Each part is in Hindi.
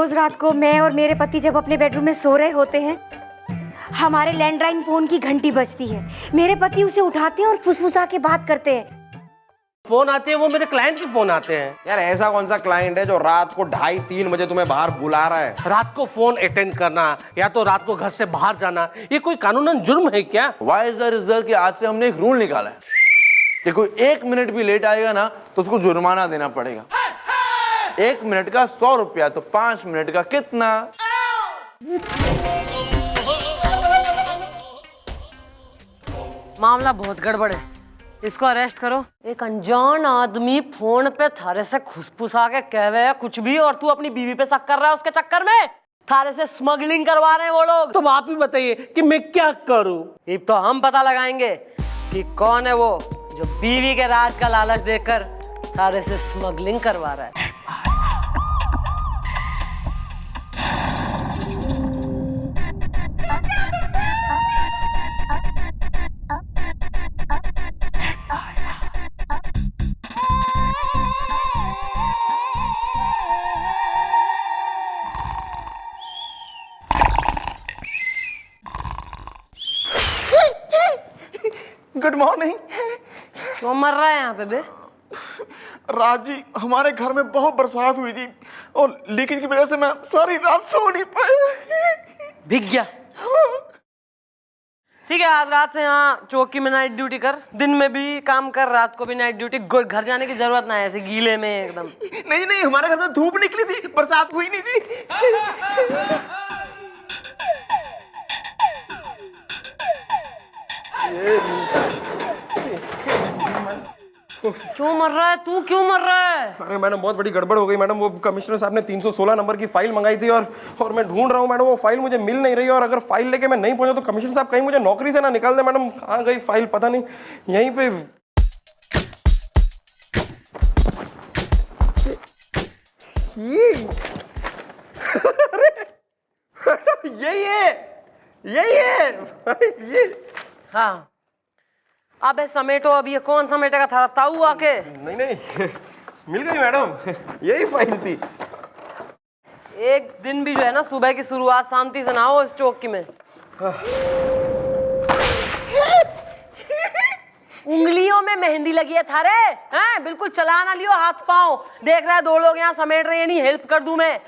रोज रात को मैं और मेरे पति जब अपने बेडरूम में सो रहे होते हैं, हमारे लैंडलाइन फोन की घंटी बजती है। मेरे पति उसे उठाते हैं और फुसफुसा के बात करते हैं। फोन आते हैं वो मेरे क्लाइंट के फोन आते हैं। यार ऐसा कौन सा क्लाइंट है जो रात को 2:30-3 बजे तुम्हें बाहर बुला रहा है? रात को फोन अटेंड करना या तो रात को घर से बाहर जाना, ये कोई कानूनन जुर्म है क्या? वाइज इज कि आज से हमने एक रूल निकाला है कि कोई 1 मिनट भी लेट आएगा ना तो उसको जुर्माना देना पड़ेगा। 1 मिनट का 100 रुपया, तो 5 मिनट का कितना? मामला बहुत गड़बड़ है, इसको अरेस्ट करो। एक अनजान आदमी फोन पे थारे से खुसफुसा के कह रहे हैं कुछ भी, और तू अपनी बीवी पे शक कर रहा है उसके चक्कर में। थारे से स्मगलिंग करवा रहे हैं वो लोग। तुम आप ही बताइए कि मैं क्या करूं? ये तो हम पता लगाएंगे कि कौन है वो जो बीवी के राज का लालच देकर थारे से स्मगलिंग करवा रहा है। Good morning. क्यों मर रहा है यहाँ पे बे? राज जी, हमारे घर में बहुत बरसात हुई थी और लीकेज की वजह से मैं सारी रात सो नहीं पाया। भीग गया। ठीक है, आज रात से यहाँ चौकी में नाइट ड्यूटी कर, दिन में भी काम कर, रात को भी नाइट ड्यूटी। घर जाने की जरूरत ना है ऐसे गीले में एकदम। नहीं नहीं, हमारे घर में धूप निकली थी, बरसात हुई नहीं थी। क्यों मर रहा है तू? क्यों मर रहा है? अरे मैडम बहुत बड़ी गड़बड़ हो गई मैडम। वो कमिश्नर साहब ने 316 नंबर की फाइल मंगाई थी और मैं ढूंढ रहा हूँ मैडम, वो फाइल मुझे मिल नहीं रही है। और अगर फाइल लेके मैं नहीं पहुंचा तो कमिश्नर साहब कहीं मुझे नौकरी से ना निकाल दे। मैडम कहाँ गई फाइल, पता नहीं। यहीं पे यही है ये। हाँ, अबे समेटो, अब ये कौन समेटेगा? थारा ताऊ आके। नहीं नहीं, मिल गई मैडम, यही फाइल थी। एक दिन भी जो है ना सुबह की शुरुआत शांति से ना हो इस चौकी में। उंगलियों में मेहंदी लगी है थारे, हैं? बिल्कुल चला ना लियो हाथ पांव। देख रहा है 2 लोग यहाँ समेट रहे हैं, नहीं हेल्प कर दूं मैं?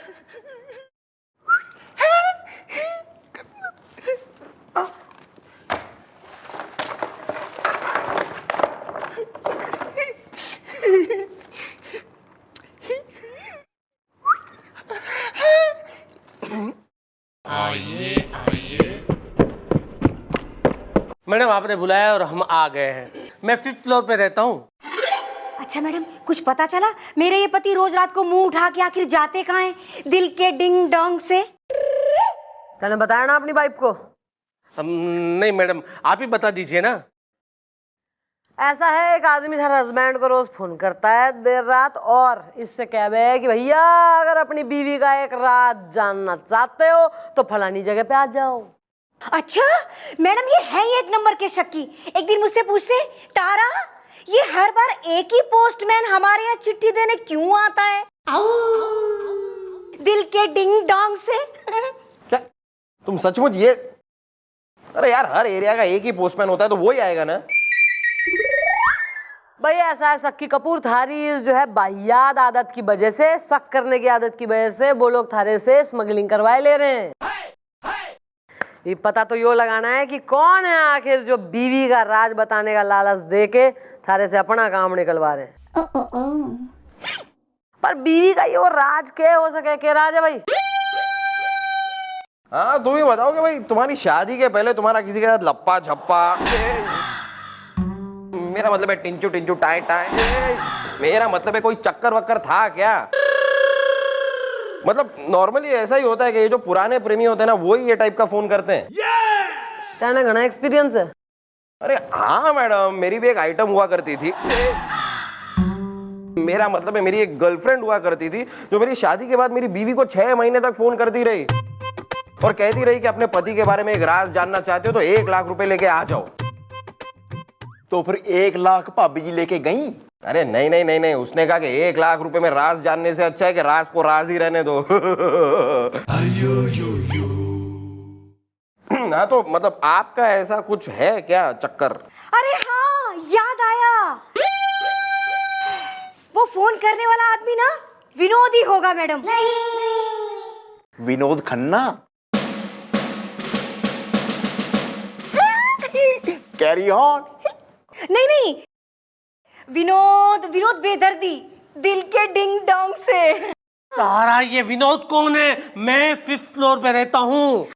मैडम आपने बुलाया और हम आ गए हैं। मैं 5th फ्लोर पे रहता हूँ। अच्छा मैडम, कुछ पता चला? मेरे ये पति रोज रात को मुंह उठा के आखिर जाते कहाँ हैं? दिल के डिंग डोंग से। तूने बताया ना अपनी वाइफ को? नहीं मैडम, आप ही बता दीजिए ना। ऐसा है, एक आदमी थारे हस्बैंड को रोज फोन करता है देर रात और इससे कह रहे कि भैया अगर अपनी बीवी का एक राज जानना चाहते हो तो फलानी जगह पे आ जाओ। अच्छा मैडम, ये है ही एक नंबर के शक्की। एक दिन मुझसे पूछते, तारा ये हर बार एक ही पोस्टमैन हमारे यहाँ चिट्ठी देने क्यों आता है? दिल के डिंग डोंग से। क्या तुम सचमुच ये? अरे यार, हर एरिया का एक ही पोस्टमैन होता है तो वो ही आएगा ना। भाई ऐसा है सक्की कपूर, थारी जो है बाहियात आदत की वजह से, शक करने की आदत की वजह से वो लोग थारे से स्मगलिंग करवाए ले रहे हैं। ये पता तो यो लगाना है कि कौन है आखिर जो बीवी का राज बताने का लालच देके थारे से अपना काम निकलवा रहे हैं। पर बीवी का ये वो राज क्या हो सके? क्या राज है भाई? हाँ तुम ही बताओगे भाई, तुम्हारी शादी के पहले तुम्हारा किसी के साथ लप्पा झप्पा, मेरा मतलब है टिंचू टिंचू टाई टाई, मेरा मतलब है कोई चक्कर वक्कर था क्या? मतलब नॉर्मली ऐसा ही होता है कि ये जो पुराने प्रेमी होते हैं ना, वो ही ये टाइप का फोन करते हैं। कहना घना एक्सपीरियंस है। अरे हाँ मैडम, मेरी भी एक आइटम हुआ करती थी। मेरा मतलब है मेरी एक गर्लफ्रेंड हुआ करती थी जो मेरी शादी के बाद मेरी बीवी को 6 महीने तक फोन करती रही और कहती रही कि अपने पति के बारे में एक राज जानना चाहते हो तो 1 लाख रुपए लेके आ जाओ। तो फिर 1 लाख भाभी जी लेके गई। अरे नहीं नहीं नहीं नहीं, उसने कहा कि 1 लाख रुपए में राज जानने से अच्छा है कि राज को राज ही रहने दो। हाँ तो मतलब आपका ऐसा कुछ है क्या चक्कर? अरे हाँ, याद आया, वो फोन करने वाला आदमी ना विनोद ही होगा madam. Vinod Khanna. Carry on. नहीं नहीं, विनोद विनोद बेदर्दी, दिल के डिंग डोंग से। तारा, ये विनोद कौन है? मैं 5th फ्लोर पे रहता हूँ।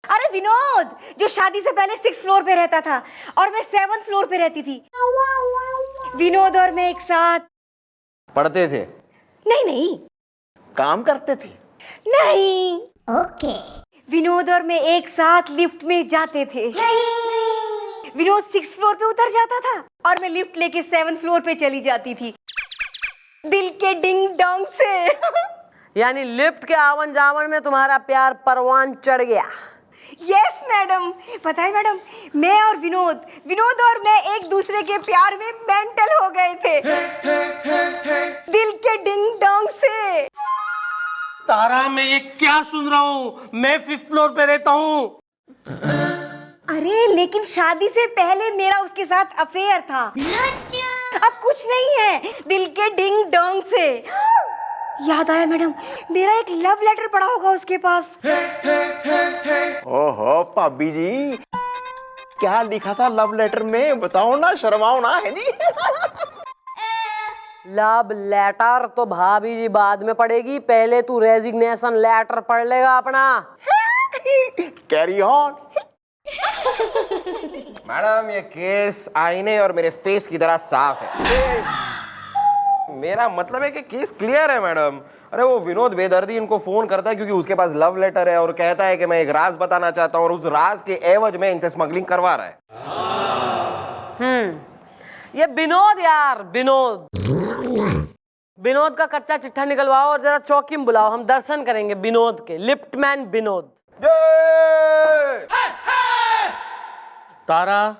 अरे विनोद जो शादी से पहले 6th फ्लोर पे रहता था और मैं 7th फ्लोर पे रहती थी। विनोद और मैं एक साथ पढ़ते थे? नहीं नहीं काम करते थे? नहीं। ओके। विनोद और मैं एक साथ लिफ्ट में जाते थे। विनोद 6th फ्लोर पे उतर जाता था और मैं लिफ्ट लेके 7th फ्लोर पे चली जाती थी, दिल के डिंग डोंग से। यानी लिफ्ट के आवन जावन में तुम्हारा प्यार परवान चढ़ गया। Yes madam. पता है मैडम, मैं और विनोद और मैं एक दूसरे के प्यार में मेंटल हो गए थे, दिल के डिंग डोंग से। तारा, मैं ये क्या सुन रहा हूँ? मैं 5th फ्लोर पे रहता हूँ। अरे लेकिन शादी से पहले मेरा उसके साथ अफेयर था। अब कुछ नहीं है, दिल के डिंग डोंग से। याद आया मैडम, मेरा एक लव लेटर पड़ा होगा उसके पास। ओहो भाभी जी, क्या लिखा था लव लेटर में? बताओ ना, शर्माओ ना, है नी? लव लेटर तो भाभी जी बाद में पढ़ेगी, पहले तू रेजिग्नेशन लेटर पढ़ लेगा अपना। Carry on. मैडम ये केस आईने और मेरे फेस की तरह साफ है। मेरा मतलब है कि केस क्लियर है मैडम। अरे वो विनोद बेदर्दी इनको फोन करता है क्योंकि उसके पास लव लेटर है और कहता है कि मैं एक राज बताना चाहता हूँ और उस राज के एवज में इनसे स्मगलिंग करवा रहा है। ये विनोद यार, विनोद का कच्चा चिट्ठा निकलवाओ और जरा चौकी में बुलाओ, हम दर्शन करेंगे विनोद के, liftman Vinod. Tara,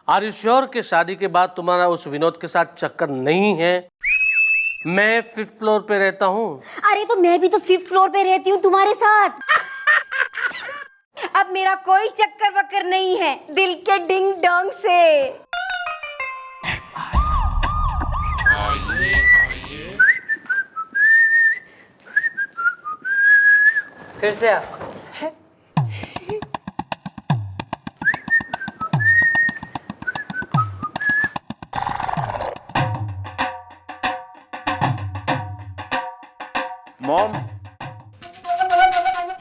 are you sure कि शादी के बाद तुम्हारा उस विनोद के साथ चक्कर नहीं है? मैं 5th फ्लोर पे रहता हूँ। अरे तो मैं भी तो 5th फ्लोर पे रहती हूँ तुम्हारे साथ। अब मेरा कोई चक्कर वक्कर नहीं है, दिल के डिंग डोंग से। फिर से आ। Mom,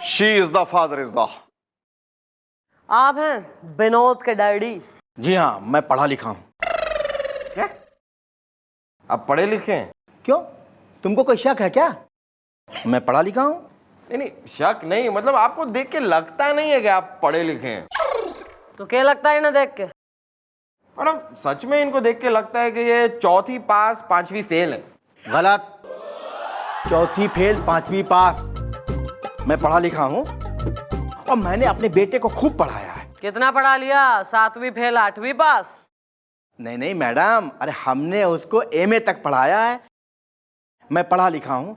she is the father is the. आप हैं विनोद के डैडी? जी हाँ, मैं पढ़ा लिखा हूँ। क्या आप पढ़े लिखे हैं? क्यों, तुमको कोई शक है क्या? मैं पढ़ा लिखा हूँ। नहीं नहीं, शक नहीं, मतलब आपको देख के लगता नहीं है कि आप पढ़े लिखे हैं। तो क्या लगता है ना देख के? मैडम सच में इनको देख के लगता है कि ये 4th पास 5वीं फेल है। गलत। 4th फेल 5वीं पास। मैं पढ़ा लिखा हूँ और मैंने अपने बेटे को खूब पढ़ाया है। कितना पढ़ा लिया? 7वीं फेल 8वीं पास? नहीं नहीं मैडम, अरे हमने उसको MA तक पढ़ाया है। मैं पढ़ा लिखा हूँ।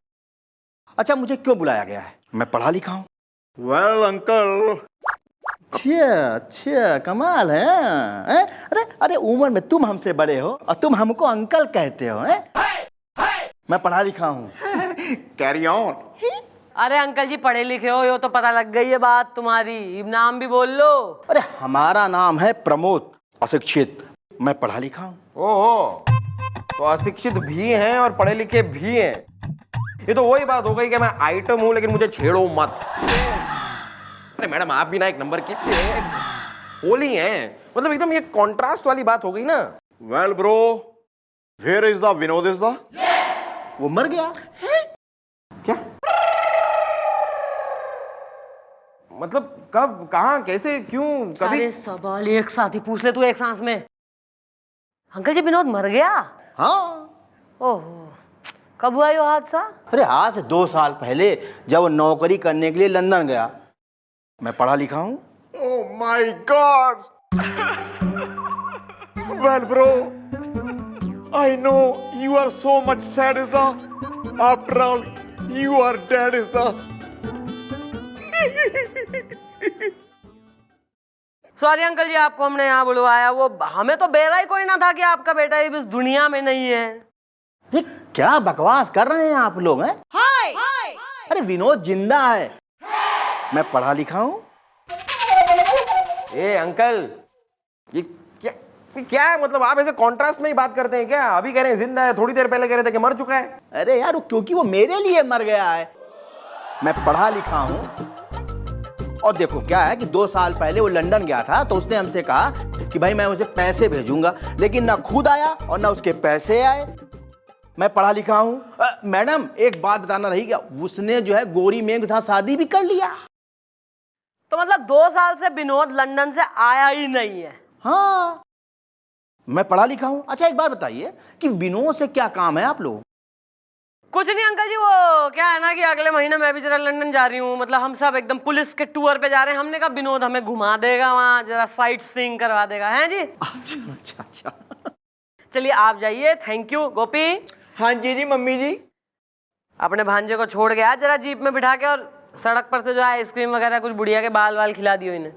अच्छा, मुझे क्यों बुलाया गया है? मैं पढ़ा लिखा हूँ। Well uncle. अच्छा, कमाल है, हैं? अरे अरे उम्र में तुम हमसे बड़े हो और तुम हमको अंकल कहते हो, हैं? मैं पढ़ा लिखा हूँ। Carry on. अरे अंकल जी पढ़े लिखे हो, ये तो पता लग गई है बात तुम्हारी, नाम भी बोल लो। अरे हमारा नाम है प्रमोद, अशिक्षित। मैं पढ़ा लिखा हूँ। ओहो, तो अशिक्षित भी हैं और पढ़े लिखे भी हैं। ये तो वही बात हो गई कि मैं आइटम हूं लेकिन मुझे छेड़ो मत। अरे मैडम आप भी ना एक नंबर की होली हैं, मतलब एकदम ये कॉन्ट्रास्ट वाली बात हो गई ना। Well bro, where is the Vinod is the? वो मर गया। क्या मतलब? कब, कहाँ, कैसे, क्यों, कभी? सारे सवाल एक साथ ही पूछ ले तू एक सांस में। अंकल जी विनोद मर गया? हाँ। ओहो, कब हुआ ये हादसा? अरे आज से 2 साल पहले, जब वो नौकरी करने के लिए लंदन गया। मैं पढ़ा लिखा हूँ। Oh my God. Well bro, I know you are so much sad, Isda. After all, you are dead, Isda. Sorry uncle ji, आपको हमने यहाँ बुलवाया, वो हमें तो बेरा ही कोई ना था कि आपका बेटा इस दुनिया में नहीं है। ये क्या बकवास कर रहे हैं आप लोग हैं? अरे विनोद जिंदा है, मैं पढ़ा लिखा हूँ। ए अंकल, ये क्या है? मतलब आप ऐसे कॉन्ट्रास्ट में ही बात करते हैं क्या? अभी कह रहे हैं जिंदा है, थोड़ी देर पहले कह रहे थे कि मर चुका है। अरे यार, क्योंकि वो मेरे लिए मर गया है। मैं पढ़ा लिखा हूँ। और देखो क्या है कि 2 साल पहले वो लंदन गया था, तो उसने हमसे कहा कि भाई मैं उसे पैसे भेजूंगा, लेकिन ना खुद आया और ना उसके पैसे आए। मैं पढ़ा लिखा हूँ। मैडम एक बात बताना रही गया, उसने जो है गोरी मेम के साथ शादी भी कर लिया। तो मतलब 2 साल से विनोद लंदन से आया ही नहीं है। हाँ, मैं पढ़ा लिखा हूँ। अच्छा एक बात बताइए कि विनोद से क्या काम है आप लोग? कुछ नहीं अंकल जी, वो क्या है ना कि अगले महीने मैं भी जरा लंदन जा रही हूँ, मतलब हम सब एकदम पुलिस के टूर पे जा रहे हैं। हमने कहा विनोद हमें घुमा देगा, वहाँ जरा साइट सीइंग करवा देगा, हैं जी? अच्छा अच्छा अच्छा। चलिए आप जाइए। Thank you. गोपी, हाँ जी मम्मी जी। अपने भांजे को छोड़ के आ जरा जीप में बिठा के, और सड़क पर से जो है आइसक्रीम वगैरह कुछ बुढ़िया के बाल वाल खिला दियो इन्हें।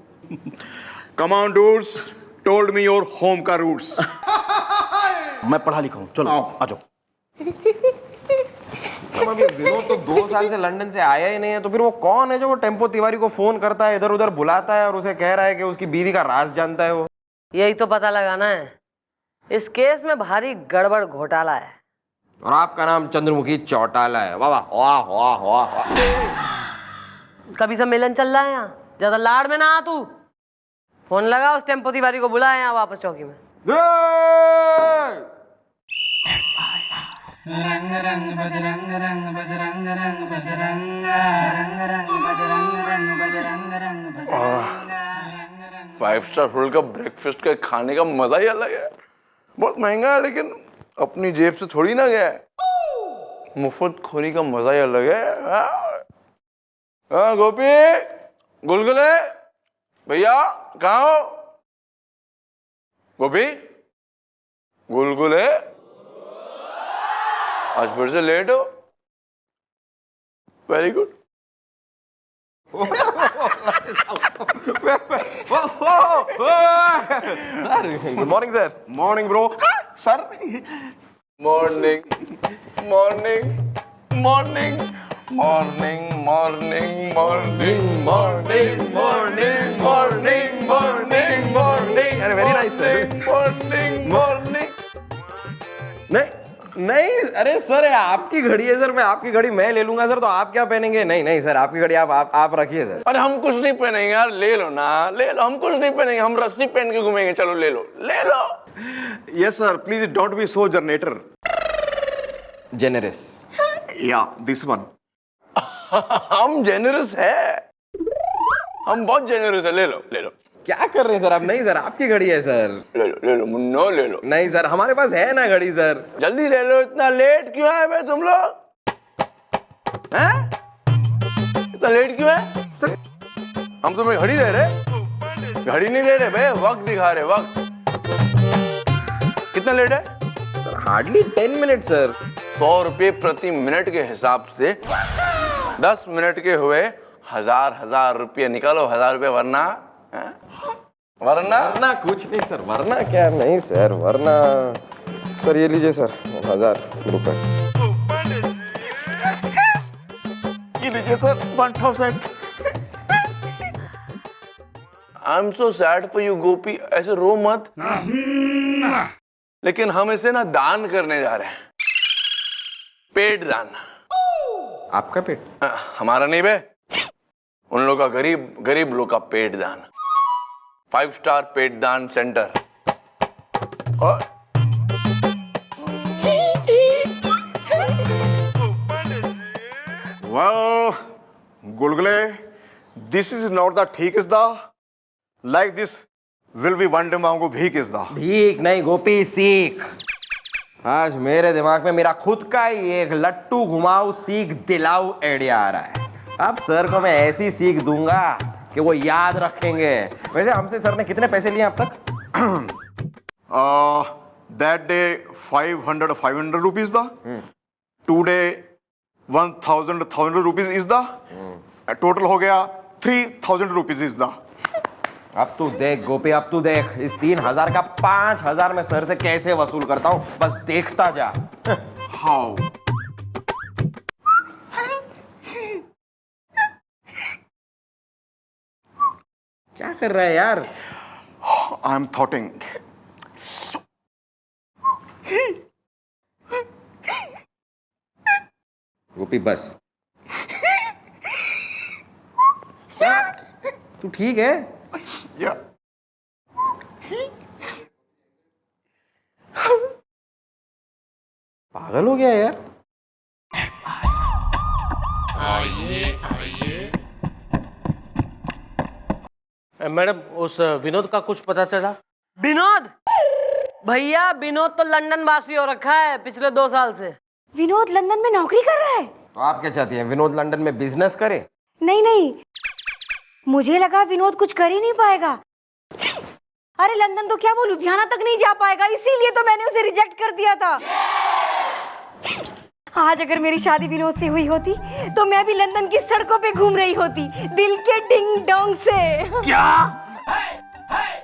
Come on, dudes. Told me your home का रूट्स। मैं पढ़ा लिखा हूँ, चलो आ जाओ। अभी विनोद तो 2 साल से लंदन से आया ही नहीं है, तो फिर वो कौन है जो वो टेम्पो तिवारी को फोन करता है, इधर उधर बुलाता है और उसे कह रहा है कि उसकी बीवी का राज जानता है वो? यही तो पता लगाना है। इस केस में भारी गड़बड़ घोटाला है। और आपका नाम चंद्रमुखी चौटाला है। वाह वाह वाह वाह वाह वाह। कभी से मिलन चल रहा है यहाँ, ज्यादा लाड़ में ना आ तू। फोन लगा, उस टेम्पो तिवारी को बुला यहाँ वापस चौकी में। रंग रंग बजरंग रंग बजरंग रंग बजरंग रंग रंग बजरंग रंग बजरंग रंग बजरंग। 5 स्टार होटल का ब्रेकफास्ट का खाने का मजा ही अलग है। बहुत महंगा है, लेकिन अपनी जेब से थोड़ी ना गया है। मुफ्त खोरी का मजा ही अलग है। हाँ गोपी, गुलगुले भैया कहाँ हो? गोपी, गुलगुले, आज फिर से लेट हो। Very good. Sir good morning sir. Morning bro. Sir morning morning morning morning morning morning morning morning morning morning morning. अरे very nice sir. Morning morning. नहीं नहीं, अरे सर आपकी घड़ी है सर, मैं आपकी घड़ी मैं ले लूंगा सर, तो आप क्या पहनेंगे? नहीं नहीं सर, आपकी घड़ी आप रखिए सर। अरे हम कुछ नहीं पहनेंगे यार, ले लो ना, ले लो। हम कुछ नहीं पहनेंगे, हम रस्सी पहन के घूमेंगे। चलो ले लो, ले लो। Yes sir, please don't be so generator. Generous. Yeah this one. हम जेनरस है, हम बहुत जेनरस है। ले लो ले लो। क्या कर रहे हैं सर आप? नहीं सर, आपकी घड़ी है सर। ले लो मुन्नो, ले लो। नहीं सर, हमारे पास है ना घड़ी सर। जल्दी ले लो। इतना लेट क्यों है भाई तुम लोग? हैं? इतना लेट क्यों है? सर हम तुम्हें घड़ी दे रहे, घड़ी नहीं दे रहे भाई, वक्त दिखा रहे, वक्त। कितना लेट है? Sir hardly 10 minute sir. 100 रुपये प्रति मिनट के हिसाब से 10 मिनट के हुए 1000 रुपये निकालो। 1000 रुपये वरना वरना वरना कुछ नहीं सर। वरना क्या? नहीं सर, वरना सर ये लीजिए सर 1000 रुपए। ये लीजिए sir 1000। I am so sad for you Gopi, ऐसे रो मत। लेकिन हम इसे ना दान करने जा रहे हैं, पेट दान। आपका पेट? हमारा नहीं बे, उन लोगों का, गरीब लोग का पेट दान। 5 स्टार पेट दान सेंटर। और Well, Gulgule, this is not the ठीक is the like this will be one day मांगो भीख is the। भीख नहीं गोपी, सीख। आज मेरे दिमाग में मेरा खुद का ही एक लट्टू घुमाऊ सीख दिलाऊ आइडिया आ रहा है। अब सर को मैं ऐसी सीख दूंगा कि वो याद रखेंगे। वैसे हमसे सर ने कितने पैसे लिए अब तक? That day 500 rupees da. Today 1000 rupees is da. Total हो गया 3000 rupees is da. अब तू देख गोपी, अब तू देख, इस 3000 का 5000 मैं सर से कैसे वसूल करता हूँ, बस देखता जा। How? क्या कर रहा है यार? I'm thoughting. गोपी बस। क्या? तू ठीक है? Yeah. पागल हो गया यार? मैडम उस विनोद का कुछ पता चला? विनोद भैया, विनोद तो लंदन वासी हो रखा है पिछले 2 साल से। विनोद लंदन में नौकरी कर रहा है? तो आप क्या चाहती हैं, विनोद लंदन में बिजनेस करे? नहीं नहीं, मुझे लगा विनोद कुछ कर ही नहीं पाएगा। अरे लंदन तो क्या, वो लुधियाना तक नहीं जा पाएगा, इसीलिए तो मैंने उसे रिजेक्ट कर दिया था। आज अगर मेरी शादी विनोद से हुई होती तो मैं भी लंदन की सड़कों पे घूम रही होती दिल के डिंग डोंग से। क्या?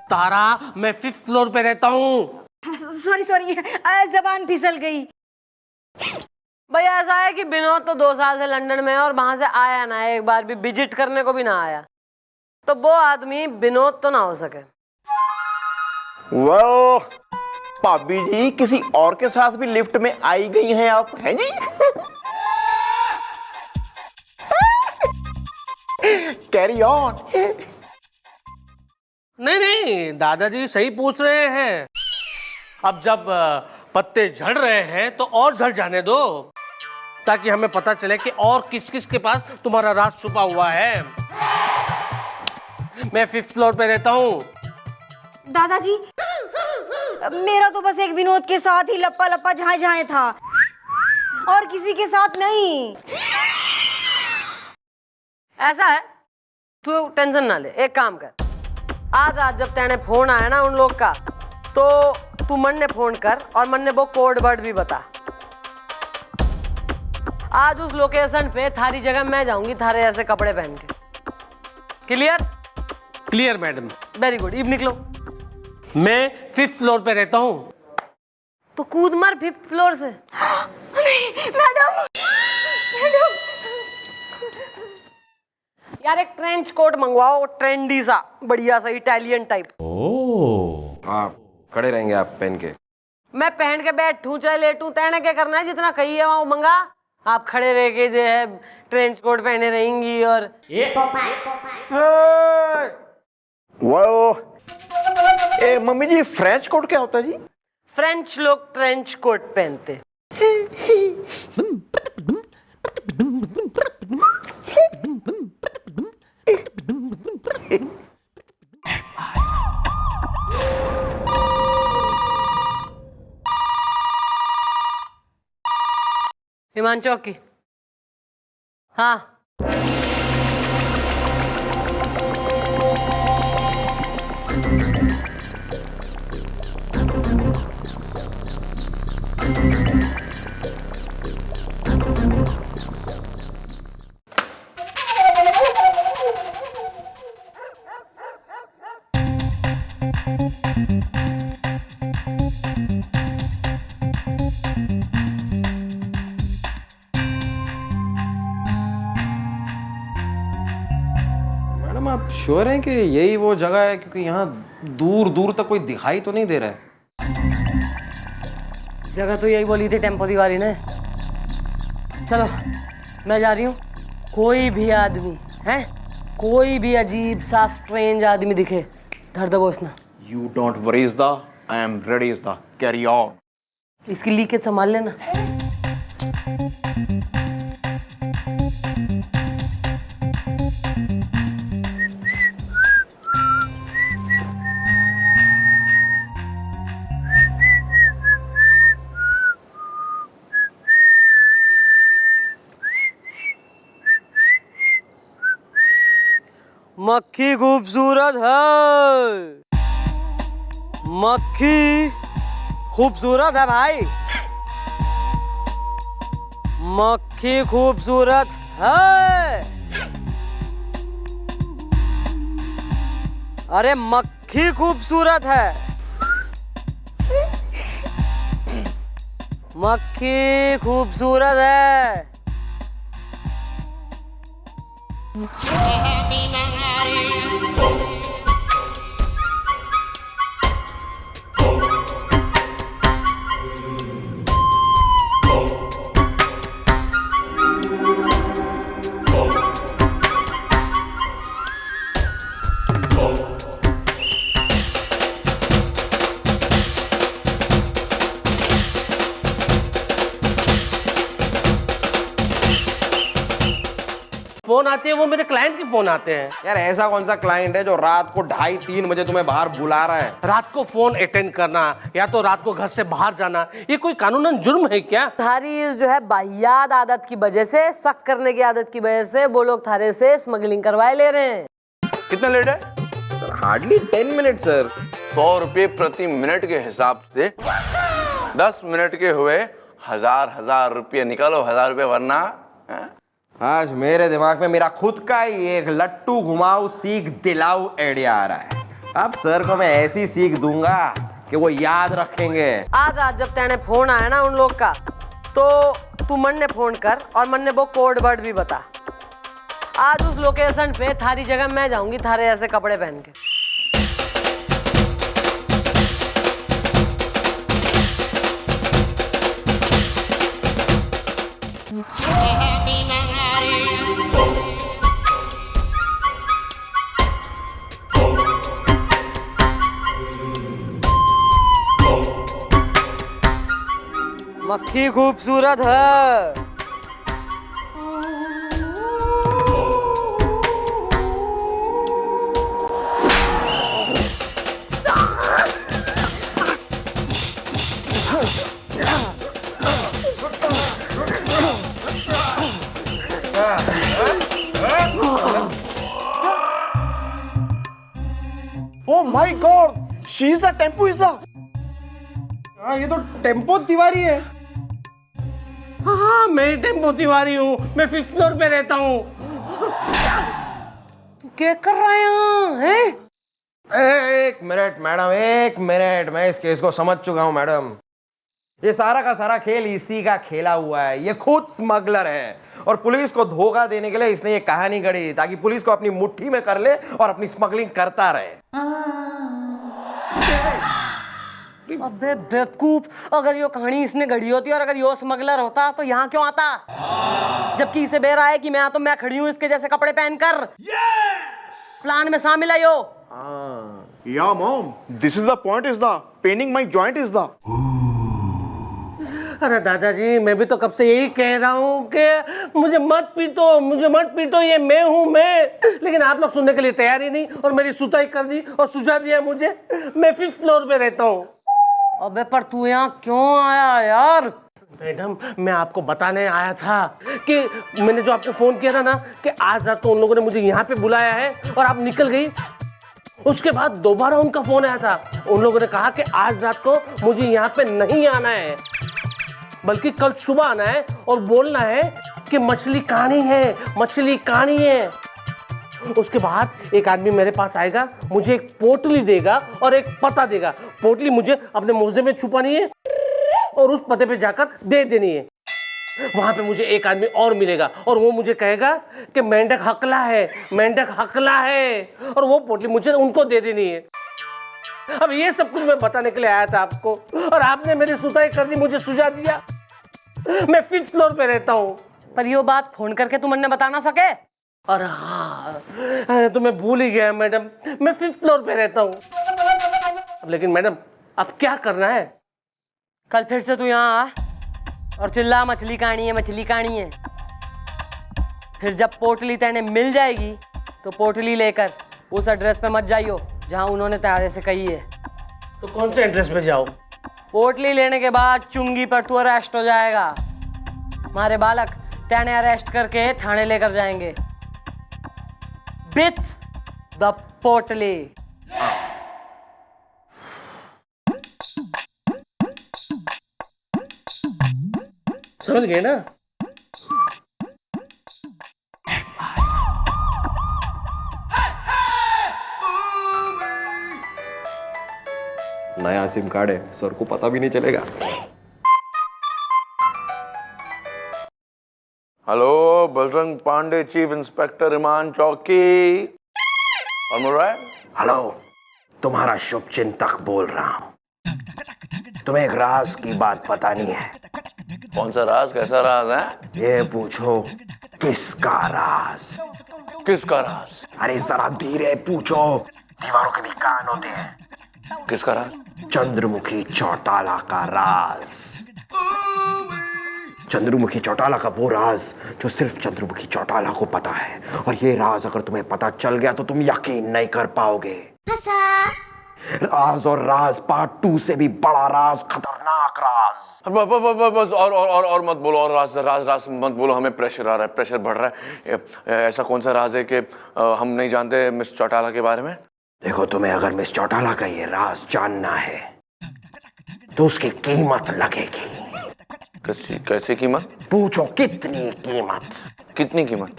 तारा, मैं 5th फ्लोर पे रहता हूँ। सॉरी सॉरी, जबान फिसल गई। भैया ऐसा है कि विनोद तो 2 साल से लंदन में है और वहां से आया ना, एक बार भी विजिट करने को भी ना आया, तो वो आदमी विनोद तो ना हो सके। वो भाभी जी किसी और के साथ भी लिफ्ट में आई गई हैं आप, हैं जी? Carry on. नहीं नहीं, दादाजी सही पूछ रहे हैं। अब जब पत्ते झड़ रहे हैं तो और झड़ जाने दो, ताकि हमें पता चले कि और किस किस के पास तुम्हारा राज छुपा हुआ है। मैं 5th फ्लोर पे रहता हूँ। दादाजी, मेरा तो बस एक विनोद के साथ ही लप्पा लप्पा झाए झाए था, और किसी के साथ नहीं। ऐसा है, तू टेंशन ना ले, एक काम कर, आज रात जब तेने फोन आया ना उन लोग का, तो तू मन ने फोन कर और मन ने वो कोड वर्ड भी बता। आज उस लोकेशन पे थारी जगह मैं जाऊंगी, थारे ऐसे कपड़े पहन के। Clear? Clear madam. Very good, इब निकलो। मैं 5th फ्लोर पे रहता हूँ। तो कूद मार 5th फ्लोर से। मैडम, मैडम, यार एक ट्रेंच कोट मंगवाओ, ट्रेंडी सा, बढ़िया सा, इटालियन टाइप। हाँ, खड़े रहेंगे आप पहन के? मैं पहन के बैठूं चाहे लेटूं, तेने क्या करना है, जितना कही है वहां मंगा। आप खड़े रह के जो है ट्रेंच कोट पहने रहेंगी और ये वो ए मम्मी जी, फ्रेंच कोट क्या होता है जी? फ्रेंच लोग ट्रेंच कोट पहनते। हिमांशु की, हाँ मैडम आप श्योर हैं कि यही वो जगह है, क्योंकि यहाँ दूर दूर तक कोई दिखाई तो नहीं दे रहा है। जगह तो यही बोली थी टेम्पो दीवारी ने। चलो मैं जा रही हूँ। कोई भी आदमी है, कोई भी अजीब सा स्ट्रेंज आदमी दिखे, धर दबोचना। You don't worry Izda, I am ready Izda, carry on. इसकी लीकेज संभाल लेना। मक्खी खूबसूरत है, मक्खी खूबसूरत है भाई, मक्खी खूबसूरत है। अरे मक्खी खूबसूरत है, मक्खी खूबसूरत है। फोन आते हैं वो मेरे क्लाइंट के फोन आते हैं। यार ऐसा कौन सा क्लाइंट है जो रात को 2:30-3 बजे तुम्हें बाहर बुला रहा है? रात को फोन अटेंड करना या तो रात को घर से बाहर जाना, ये कोई कानूनन जुर्म है क्या? थारी इस जो है बाहियात आदत की वजह से, शक करने की आदत की वजह से वो लोग थारे से स्मगलिंग करवाए ले रहे हैं। कितना लेट है? Hardly 10 minute sir. 100 रुपये प्रति मिनट के हिसाब से 10 मिनट के हुए 1000 रुपये निकालो, 1000 रुपये वरना। आज मेरे दिमाग में मेरा खुद का ही एक लट्टू घुमाऊ सीख दिलाऊ आइडिया आ रहा है। अब सर को मैं ऐसी सीख दूंगा कि वो याद रखेंगे। आज रात जब तेने फोन आया ना उन लोग का, तो तू मन ने फोन कर और मन ने वो कोड वर्ड भी बता। आज उस लोकेशन पे थारी जगह मैं जाऊंगी थारे ऐसे कपड़े पहन के। मक्खी खूबसूरत है। Oh my God! She is the Tempoiza. हाँ ये तो टेम्पो तिवारी है। हाँ मैं टेम्पो तिवारी हूँ, मैं 5th फ्लोर पे रहता हूँ। तू क्या कर रहा है यहाँ, हैं? एक मिनट मैडम, एक मिनट, मैं इस केस को समझ चुका हूँ मैडम। ये सारा का सारा खेल इसी का खेला हुआ है। ये खुद स्मगलर है और पुलिस को धोखा देने के लिए इसने ये कहानी गढ़ी ताकि पुलिस को अपनी मुट्ठी में कर ले और अपनी स्मगलिंग करता रहे। अबे बेवकूफ, अगर ये कहानी इसने गढ़ी होती और अगर ये स्मगलर होता तो यहाँ क्यों आता? जबकि इसे बेरा है कि मैं खड़ी हूँ इसके जैसे कपड़े पहनकर। प्लान में शामिल है यो। Yeah, mom. This is the point. Is the paining my joint is the. अरे दादाजी, मैं भी तो कब से यही कह रहा हूँ कि मुझे मत पीटो, ये मैं हूँ मैं। लेकिन आप लोग सुनने के लिए तैयार ही नहीं और मेरी सुताई कर दी और सुझा दिया मुझे। मैं 5th फ्लोर पे रहता हूँ। अबे पर तू यहाँ क्यों आया यार? मैडम मैं आपको बताने आया था कि मैंने जो आपको फोन किया था ना कि आज रात को उन लोगों ने मुझे यहाँ पे बुलाया है और आप निकल गई। उसके बाद दोबारा उनका फोन आया था, उन लोगों ने कहा कि आज रात को मुझे यहाँ पे नहीं आना है बल्कि कल सुबह आना है और बोलना है कि मछली कहानी है। उसके बाद एक आदमी मेरे पास आएगा, मुझे एक पोटली देगा और एक पता देगा। पोटली मुझे अपने मोजे में छुपानी है और उस पते पे जाकर दे देनी है। वहां पे मुझे एक आदमी और मिलेगा और वो मुझे कहेगा कि मेंढक हकला है और वो पोटली मुझे उनको दे देनी है। अब ये सब कुछ मैं बताने के लिए आया था आपको और आपने मेरी सुताई कर दी, मुझे सुझा दिया। मैं 5th फ्लोर पे रहता हूँ। पर ये बात फोन करके तुम ने बता ना सके? और हाँ तो मैं भूल ही गया मैडम, मैं 5th फ्लोर पे रहता हूँ। लेकिन मैडम अब क्या करना है? कल फिर से तू यहाँ आ और चिल्ला मछली कहानी है। फिर जब पोटली तेने मिल जाएगी तो पोटली लेकर उस एड्रेस पे मत जाइयो जहाँ उन्होंने तेरे से कही है। तो कौन से एड्रेस पे जाओ? पोटली लेने के बाद चुंगी पर तू अरेस्ट हो जाएगा। हमारे बालक तेने अरेस्ट करके थाने लेकर जाएंगे विथ द पोटली। समझ गए ना? नया सिम कार्ड है, सर को पता भी नहीं चलेगा। Hello, Bajrang Pandey, chief inspector ईमान चौकी। और बोल रहा है? हेलो, तुम्हारा शुभ चिंतक बोल रहा हूँ। तुम्हें एक राज की बात पता नहीं है। कौन सा राज? कैसा राज है? ये पूछो, किसका राज? किसका राज? अरे जरा धीरे पूछो, दीवारों के भी कान होते हैं। किसका राज? चंद्रमुखी चौटाला का राज। चंद्रमुखी चौटाला का वो राज जो सिर्फ चंद्रमुखी चौटाला को पता है, और ये राज अगर तुम्हें पता चल गया तो तुम यकीन नहीं कर पाओगे। राज और राज पार्ट 2 से भी बड़ा राज, खतरनाक राज। बस और मत बोलो, और राज राज राज मत बोलो, हमें प्रेशर आ रहा है, प्रेशर बढ़ रहा है। ऐसा कौन सा राज है कि हम नहीं जानते मिस चौटाला के बारे में? देखो, तुम्हें अगर मिस चौटाला का ये राज जानना है तो उसकी कीमत लगेगी। कैसी कीमत? पूछो, कितनी कीमत? कितनी कीमत?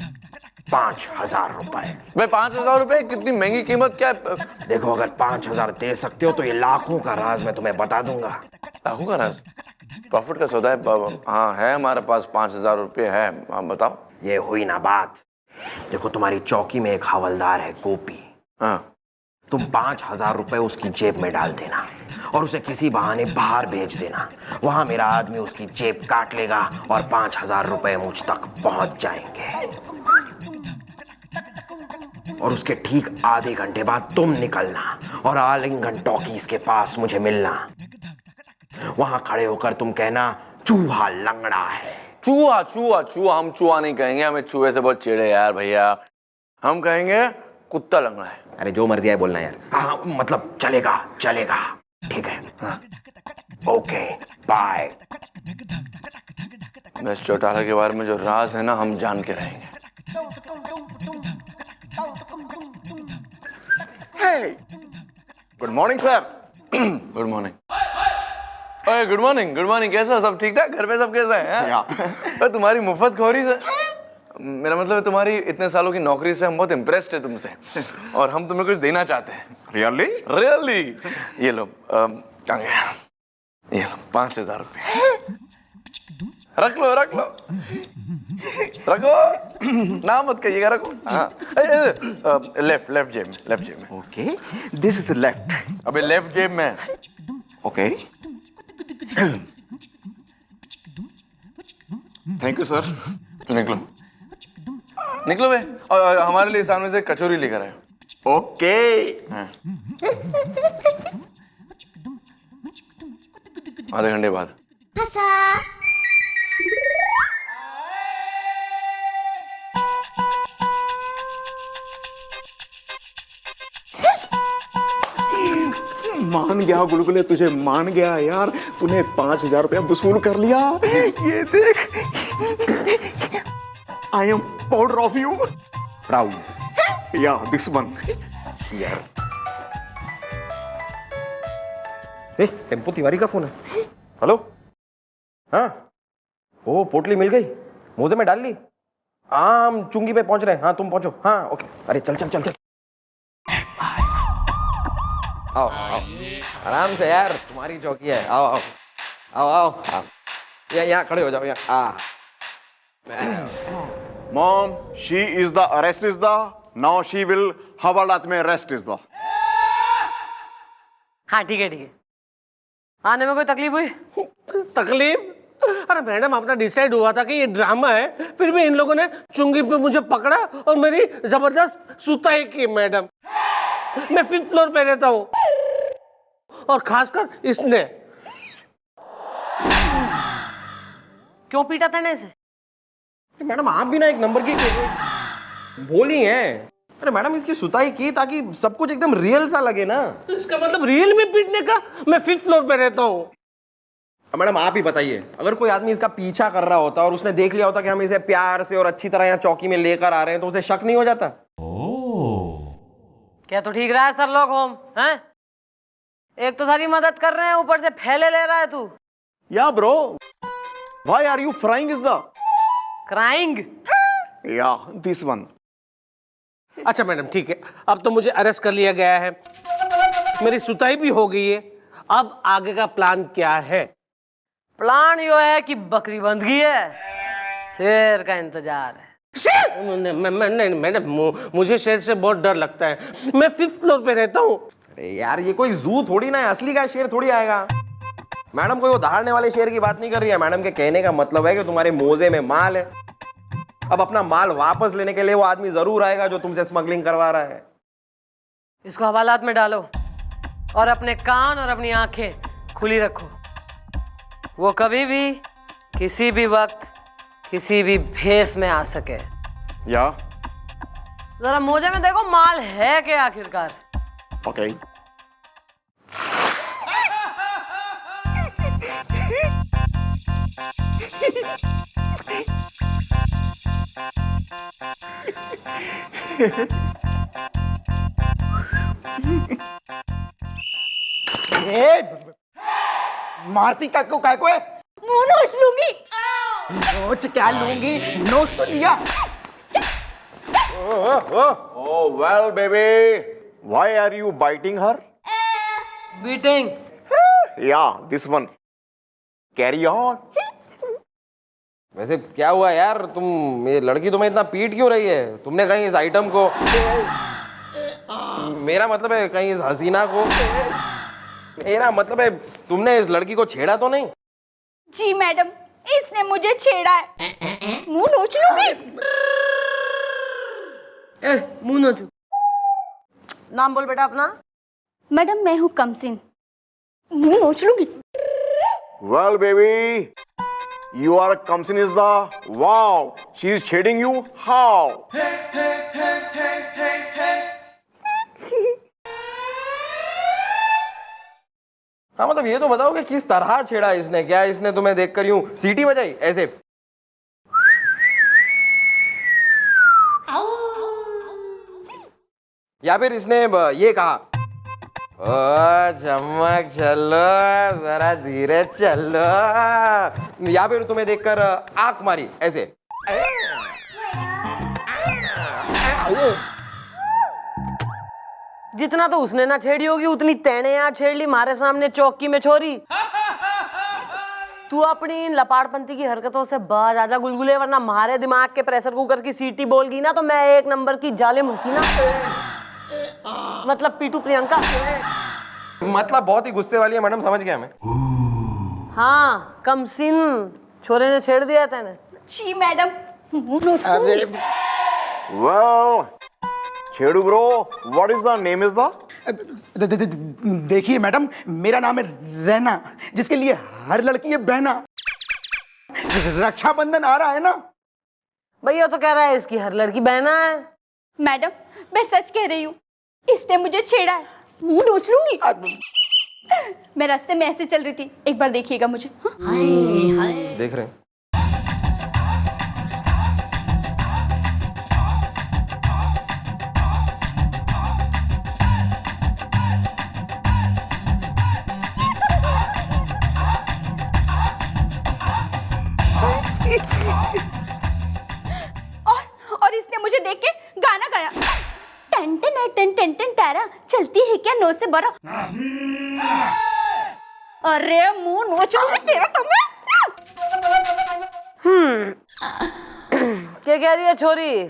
5,000 रुपए। मैं 5,000 रुपए? कितनी महंगी कीमत? क्या? देखो, अगर 5,000 दे सकते हो तो ये लाखों का राज मैं तुम्हें बता दूंगा। लाखों का राज? प्रॉफिट का सौदा है। हाँ है, हमारे पास 5,000 रुपये है। हाँ बताओ। ये हुई ना बात। देखो, तुम्हारी चौकी में एक हवलदार है, गोपी। हाँ। तुम 5,000 रुपए उसकी जेब में डाल देना और उसे किसी बहाने बाहर भेज देना। वहां मेरा आदमी उसकी जेब काट लेगा और 5,000 रुपए मुझ तक पहुंच जाएंगे। और उसके ठीक आधे घंटे बाद तुम निकलना और आलिंगन टॉकीज के पास मुझे मिलना। वहां खड़े होकर तुम कहना, चूहा लंगड़ा है। चूहा? चूहा? चूहा? हम चूहा नहीं कहेंगे, हमें चूहे से बहुत चिढ़े यार भैया। हम कहेंगे कुत्ता लंगड़ा है। अरे जो मर्जी है बोलना यार। हाँ, मतलब चलेगा चलेगा, ठीक है। हाँ। Okay, bye. मिस चौटाला के बारे में जो राज है ना, हम जान के रहेंगे। Good morning sir. Good morning. ओए गुड मॉर्निंग, गुड मॉर्निंग। कैसा? सब ठीक ठाक? घर पे सब कैसा है? या। तुम्हारी मुफ्त खोरी से, मेरा मतलब है तुम्हारी इतने सालों की नौकरी से हम बहुत इम्प्रेस्ड है तुमसे, और हम तुम्हें कुछ देना चाहते हैं। रियली? रियली? ये लो, क्या गया? ये लो 5,000 रुपये। रख लो रख लो, रखो ना, मत कहिएगा, रखो। हाँ, लेफ्ट जेब में, लेफ्ट जेब में। Okay, this is left. अबे लेफ्ट जेब में। Okay, thank you sir. निकलो निकलो बे, और हमारे लिए सामने से कचौरी लेकर आए। ओके। आधे घंटे बाद। मान गया गुलगुले, तुझे मान गया यार। तूने 5,000 रुपया वसूल कर लिया। ये देख, I am proud of you. Proud? या दिस वन। यार, टेम्पो तिवारी का फोन है। हेलो, हाँ, ओ पोटली मिल गई, मोजे में डाल ली। हाँ, हम चुंगी पे पहुंच रहे हैं। हाँ, तुम पहुंचो। हाँ, ओके। अरे चल चल चल चल, आओ आओ, आराम से यार, तुम्हारी चौकी है। आओ आओ आओ आओ, आओ। यहाँ खड़े हो जाओ, यहाँ। Mom, she is the arrest is the, now she will हवालात में अरेस्ट इज द। हाँ ठीक है ठीक है। आने में कोई तकलीफ हुई? तकलीफ? अरे मैडम, अपना डिसाइड हुआ था कि ये ड्रामा है, फिर भी इन लोगों ने चुंगी पे मुझे पकड़ा और मेरी जबरदस्त सुताई की। मैडम, मैं 5th फ्लोर पे रहता हूँ, और खासकर इसने। क्यों पीटा था इसे? मैडम, आप भी ना एक नंबर की बोली हैं। अरे मैडम, इसकी सुताई की ताकि सब कुछ एकदम रियल सा लगे ना। इसका मतलब रियल में पीटने का? मैं 5th फ्लोर पे रहता हूँ। मैडम, आप ही बताइए, अगर कोई आदमी इसका पीछा कर रहा होता और उसने देख लिया होता कि हम इसे प्यार से और अच्छी तरह यहाँ चौकी में लेकर आ रहे हैं, तो उसे शक नहीं हो जाता? क्या तो ठीक रहा है सर लोग होम हैं? एक तो सारी मदद कर रहे हैं, ऊपर से फैले ले रहा है तू। या bro, Why are you frying is the? Crying. Yeah, this one. अच्छा मैडम ठीक है, अब तो मुझे अरेस्ट कर लिया गया है, मेरी सुताई भी हो गई है, अब आगे का प्लान क्या है? प्लान यो है कि बकरी बंध गई है, शेर का इंतजार है। नहीं मैडम, मुझे शेर से बहुत डर लगता है, मैं 5th फ्लोर पे रहता हूँ। अरे यार ये कोई जू थोड़ी ना है, असली का शेर थोड़ी आएगा। मैडम कोई वो दहाड़ने वाले शेर की बात नहीं कर रही है, मैडम के कहने का मतलब है कि तुम्हारे मोजे में माल है, अब अपना माल वापस लेने के लिए वो आदमी जरूर आएगा जो तुमसे स्मगलिंग करवा रहा है। इसको हवालात में डालो और अपने कान और अपनी आंखें खुली रखो, वो कभी भी किसी भी वक्त किसी भी भेस में आ सके। Yeah. जरा मोजे में देखो माल है क्या आखिरकार। Okay. मारती का को काय को है? मुंह नोच लूंगी। नोच क्या लूंगी? नोच तो लिया। Oh well, baby. Why are you biting her? Beating. Yeah, this one. Carry on. वैसे क्या हुआ यार, तुम ये लड़की तुम्हें इतना पीट क्यों रही है? तुमने कहीं इस आइटम को, मेरा मतलब है कहीं इस हसीना को, मेरा मतलब है तुमने इस लड़की को छेड़ा तो नहीं? जी मैडम, इसने मुझे छेड़ा है। मुंह नोच लूंगी। मुंह नोचू। नाम बोल बेटा अपना। मैडम मैं हूँ कमसिन, मुंह नोच लूंगी। Well, baby. You are Kamsin is the. Wow. She is shading you. How? हाँ मतलब ये तो बताओ कि किस तरह छेड़ा इसने, क्या इसने तुम्हें देखकर यूं सीटी बजाई ऐसे? या फिर इसने ये कहा, ओ चमक चलो जरा धीरे चलो, या फिर तुम्हें देखकर आंख मारी ऐसे? जितना तो उसने ना छेड़ी होगी उतनी तेने यहाँ छेड़ ली मारे सामने चौकी में छोरी। तू अपनी इन लपाड़पंती की हरकतों से बाज आजा गुलगुले, वरना मारे दिमाग के प्रेशर कुकर की सीटी बोल गई ना तो मैं 1 नंबर की जालिम हसीना, मतलब पीटू प्रियंका। मतलब बहुत ही गुस्से वाली है मैडम, समझ गया मैं। हाँ कमसिन, छोरे ने छेड़ दिया तेने। जी मैडम, मुंह नोच लूंगी। Well, Chedu bro, what is the name is the? देखिए मैडम, मेरा नाम है रैना, जिसके लिए हर लड़की है बहना। रक्षाबंधन आ रहा है ना। भैया तो कह रहा है इसकी हर लड़की बहना है। मैडम मैं सच कह रही हूँ, इसने मुझे छेड़ा है। मुंह नोच लूंगी। मैं रास्ते में ऐसे चल रही थी, एक बार देखिएगा मुझे। हाँ? देख रहे हैं। और इसने मुझे देख के गाना गाया, टन टन टन टन टन तारा चलती है क्या 9 से 12। अरे मुंह नोच लूंगी तेरा तो मैं। क्या कह रही है छोरी,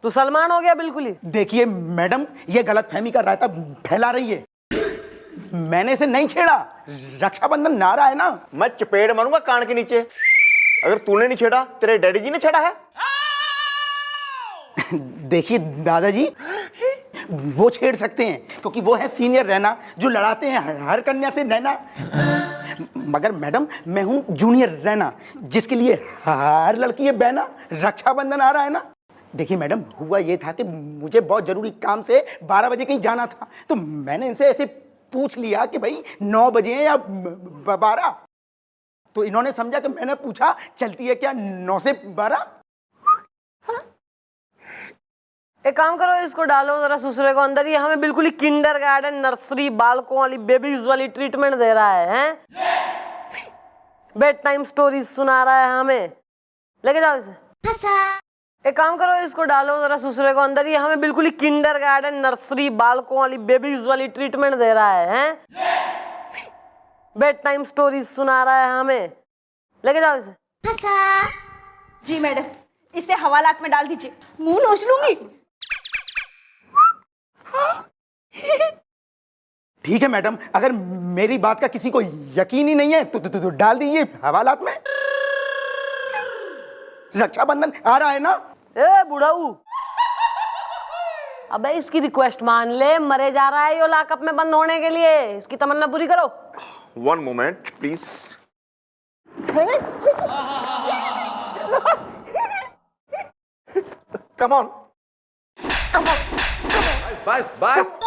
तू सलमान हो गया बिल्कुल ही। देखिए मैडम, ये गलतफहमी का रायता फैला रही है। मैंने इसे नहीं छेड़ा, रक्षाबंधन नारा है ना। मैं चपेड़ मारूंगा कान के नीचे। अगर तूने नहीं छेड़ा, तेरे डैडी जी ने छेड़ा है। देखिए दादाजी, वो छेड़ सकते हैं क्योंकि वो है सीनियर रैना, जो लड़ाते हैं हर कन्या से नैना। मगर मैडम मैं हूँ जूनियर रैना, जिसके लिए हर लड़की है बहना। रक्षाबंधन आ रहा है ना। देखिए मैडम, हुआ ये था कि मुझे बहुत जरूरी काम से 12 बजे कहीं जाना था, तो मैंने इनसे ऐसे पूछ लिया कि भाई 9 बजे या 12, तो इन्होंने समझा कि मैंने पूछा चलती है क्या 9 से 12। एक काम करो, इसको डालो जरा ससुरे को अंदर। ये हमें बिल्कुल ही किंडरगार्टन, नर्सरी, बालकों वाली, बेबीज वाली ट्रीटमेंट दे रहा है, हैं? बेड टाइम स्टोरी सुना रहा है हमें, लेके जाओ इसे। एक काम करो, इसको डालो जरा ससुरे को अंदर, ये हमें बिल्कुल ही किंडरगार्टन नर्सरी बालकों वाली बेबीज वाली ट्रीटमेंट दे रहा है, हैं? बेड टाइम स्टोरी सुना रहा है हमें, लेके जाओ इसे। जी मैडम, इसे हवालात में डाल दीजिए, मुंह नोच लूंगी। ठीक है मैडम, अगर मेरी बात का किसी को यकीन ही नहीं है तो डाल दीजिए हवालात में। रक्षाबंधन आ रहा है ना। ए बुढ़ाऊ, अबे इसकी रिक्वेस्ट मान ले, मरे जा रहा है यो लॉकअप में बंद होने के लिए, इसकी तमन्ना पूरी करो। 1 moment, please. Come on. बस बस।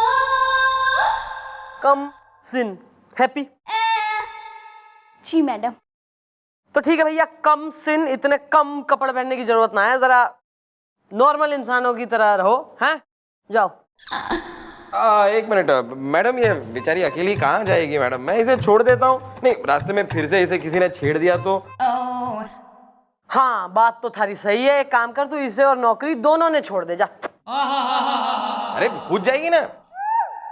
कम सिन हैप्पी। जी मैडम। तो ठीक है भैया, कम सिन, इतने कम कपड़े पहनने की जरूरत ना है, जरा नॉर्मल इंसानों की तरह रहो, हैं? जाओ। एक मिनट मैडम, ये बेचारी अकेली कहाँ जाएगी मैडम? मैं इसे छोड़ देता हूँ। नहीं, रास्ते में फिर से इसे किसी ने छेड़ दिया तो? हाँ, बात तो थारी सही है। एक काम कर, तू इसे और नौकरी दोनों ने छोड़ दे, जा। अरे खुद जाएगी ना,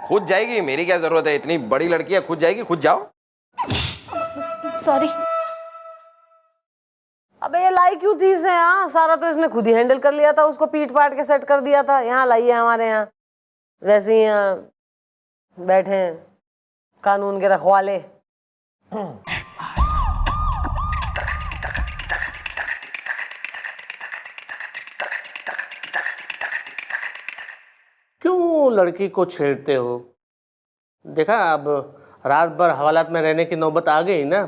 खुद जाएगी, मेरी क्या जरूरत है? इतनी बड़ी लड़की है, खुद जाएगी, खुद जाओ। सॉरी। अबे ये लाई क्यों थी इसे? यहाँ सारा तो इसने खुद ही हैंडल कर लिया था, उसको पीट पाट के सेट कर दिया था। यहाँ लाई है हमारे यहाँ, वैसे ही यहाँ बैठे हैं कानून के रखवाले। क्यों लड़की को छेड़ते हो? देखा, अब रात भर हवालात में रहने की नौबत आ गई ना।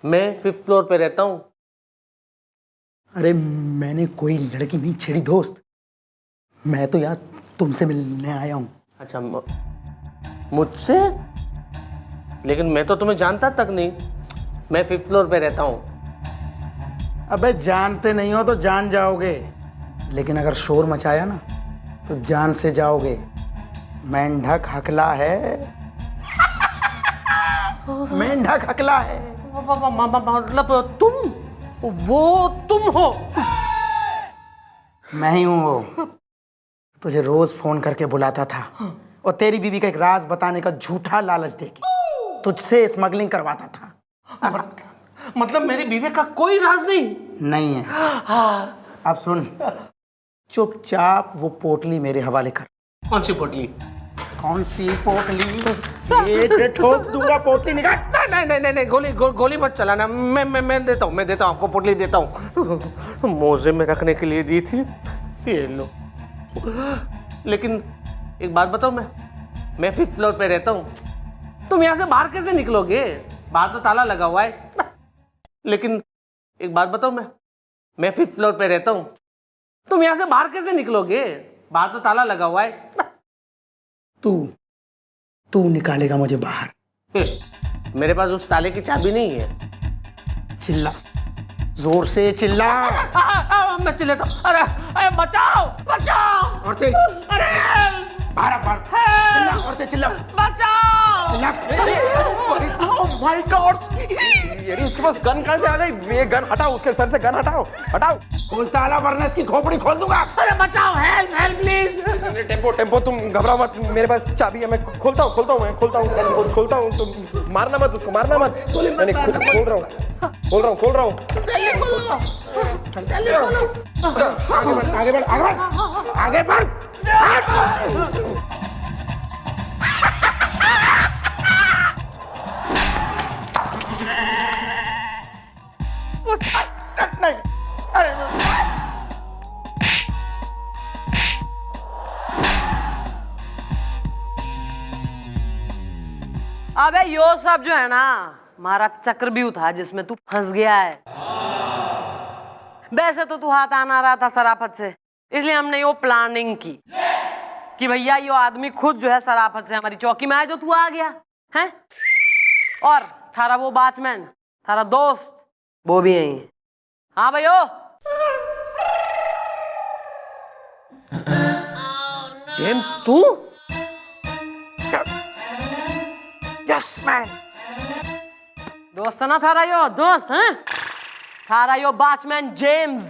मैं 5th फ्लोर पे रहता हूँ। अरे मैंने कोई लड़की नहीं छेड़ी दोस्त, मैं तो यार तुमसे मिलने आया हूँ। अच्छा, मुझसे? लेकिन मैं तो तुम्हें जानता तक नहीं। मैं 5th फ्लोर पे रहता हूँ। अबे जानते नहीं हो तो जान जाओगे, लेकिन अगर शोर मचाया ना तो जान से जाओगे। मेंढक हकला है। मेंढक हकला है। मतलब तुम हो? मैं ही हूँ वो, तुझे रोज फोन करके बुलाता था और तेरी बीवी का एक राज बताने का झूठा लालच देके तुझसे स्मगलिंग करवाता था। मतलब मेरी बीवी का कोई राज नहीं है। अब सुन, चुपचाप वो पोटली मेरे हवाले कर। कौन सी पोटली? कौन सी पोटली? ये ठोक दूंगा पोटली, निकाल। नहीं, गोली मत चलाना। मैं देता हूँ आपको पोटली देता हूँ। मोजे में रखने के लिए दी थी, ये लो। लेकिन एक बात बताओ, मैं 5th फ्लोर पे रहता हूँ, तुम यहाँ से बाहर कैसे निकलोगे? बाहर तो ताला लगा हुआ है। लेकिन एक बात बताओ, मैं 5th फ्लोर पे रहता हूँ, तुम यहाँ से बाहर कैसे निकलोगे? बाहर तो ताला लगा हुआ है। तू निकालेगा मुझे बाहर। मेरे पास उस ताले की चाबी नहीं है। चिल्ला, जोर से चिल्ला। मैं चिल्लाता हूँ। अरे बचाओ बचाओ। और तेरी, अरे बाहर चिल्ला, और तेरी चिल्ला, बचाओ। चिल्ला। ओह माय गॉड, ये उसके पास गन कहाँ से आ गई? ये गन हटाओ, उसके सर से गन हटाओ, हटाओ। खोल ताला वरना इसकी खोपड़ी खोल दूंगा। अरे बचाओ, हेल्प प्लीज। टेम्पो, तुम घबराओ मत, मेरे पास चाबी है, मैं खोलता हूँ, तुम मारना मत उसको, मारना मत। नहीं, खोल रहा हूँ। आगे बढ़। नहीं, अरे अबे यो सब जो है ना, हमारा चक्रव्यूह था जिसमें तू फंस गया है। वैसे तो तू हाथ आना रहा था सराफत से, इसलिए हमने यो प्लानिंग की कि भैया यो आदमी खुद जो है सराफत से हमारी चौकी में आए, जो तू आ गया है। और थारा वो वॉचमैन, थारा दोस्त, वो भी यही है। हाँ भैया। जेम्स, तू? Yes man. दोस्त है ना थारा यो दोस्त है, थारा यो वॉचमैन जेम्स।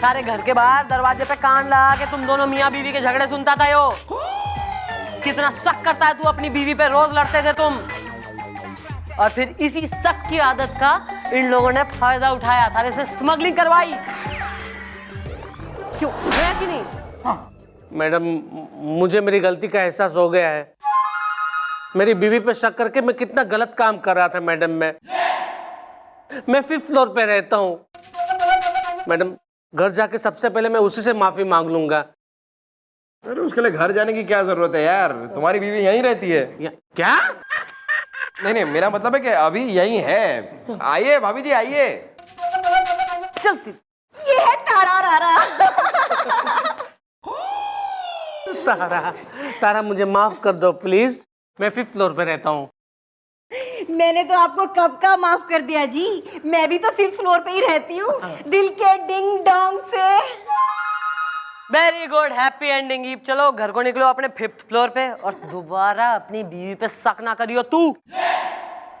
थारे घर के बाहर दरवाजे पे कान लगा के तुम दोनों मियाँ बीवी के झगड़े सुनता था यो। कितना शक करता है तू अपनी बीवी पे, रोज लड़ते थे तुम। और फिर इसी शक की आदत का इन लोगों ने फायदा उठाया, थारे से स्मगलिंग करवाई। क्यों है कि नहीं? मैडम मुझे मेरी गलती का एहसास हो गया है। मेरी बीवी पे शक करके मैं कितना गलत काम कर रहा था मैडम। मैं 5th फ्लोर पे रहता हूँ मैडम। घर जाके सबसे पहले मैं उसी से माफी मांग लूंगा। अरे उसके लिए घर जाने की क्या जरूरत है यार, तुम्हारी बीवी यहीं रहती है। क्या? नहीं, मेरा मतलब है कि अभी यहीं है। आइए भाभी जी आइए। चलती ये है तारा रारा। तारा मुझे माफ कर दो प्लीज। मैं 5th फ्लोर पे रहता हूँ। मैंने तो आपको कब का माफ कर दिया जी, मैं भी तो 5th फ्लोर पे ही रहती हूँ, दिल के डिंग डोंग से। Very good, happy ending. चलो घर को निकलो अपने 5th फ्लोर पे और दोबारा अपनी बीवी पे शक ना करियो तू।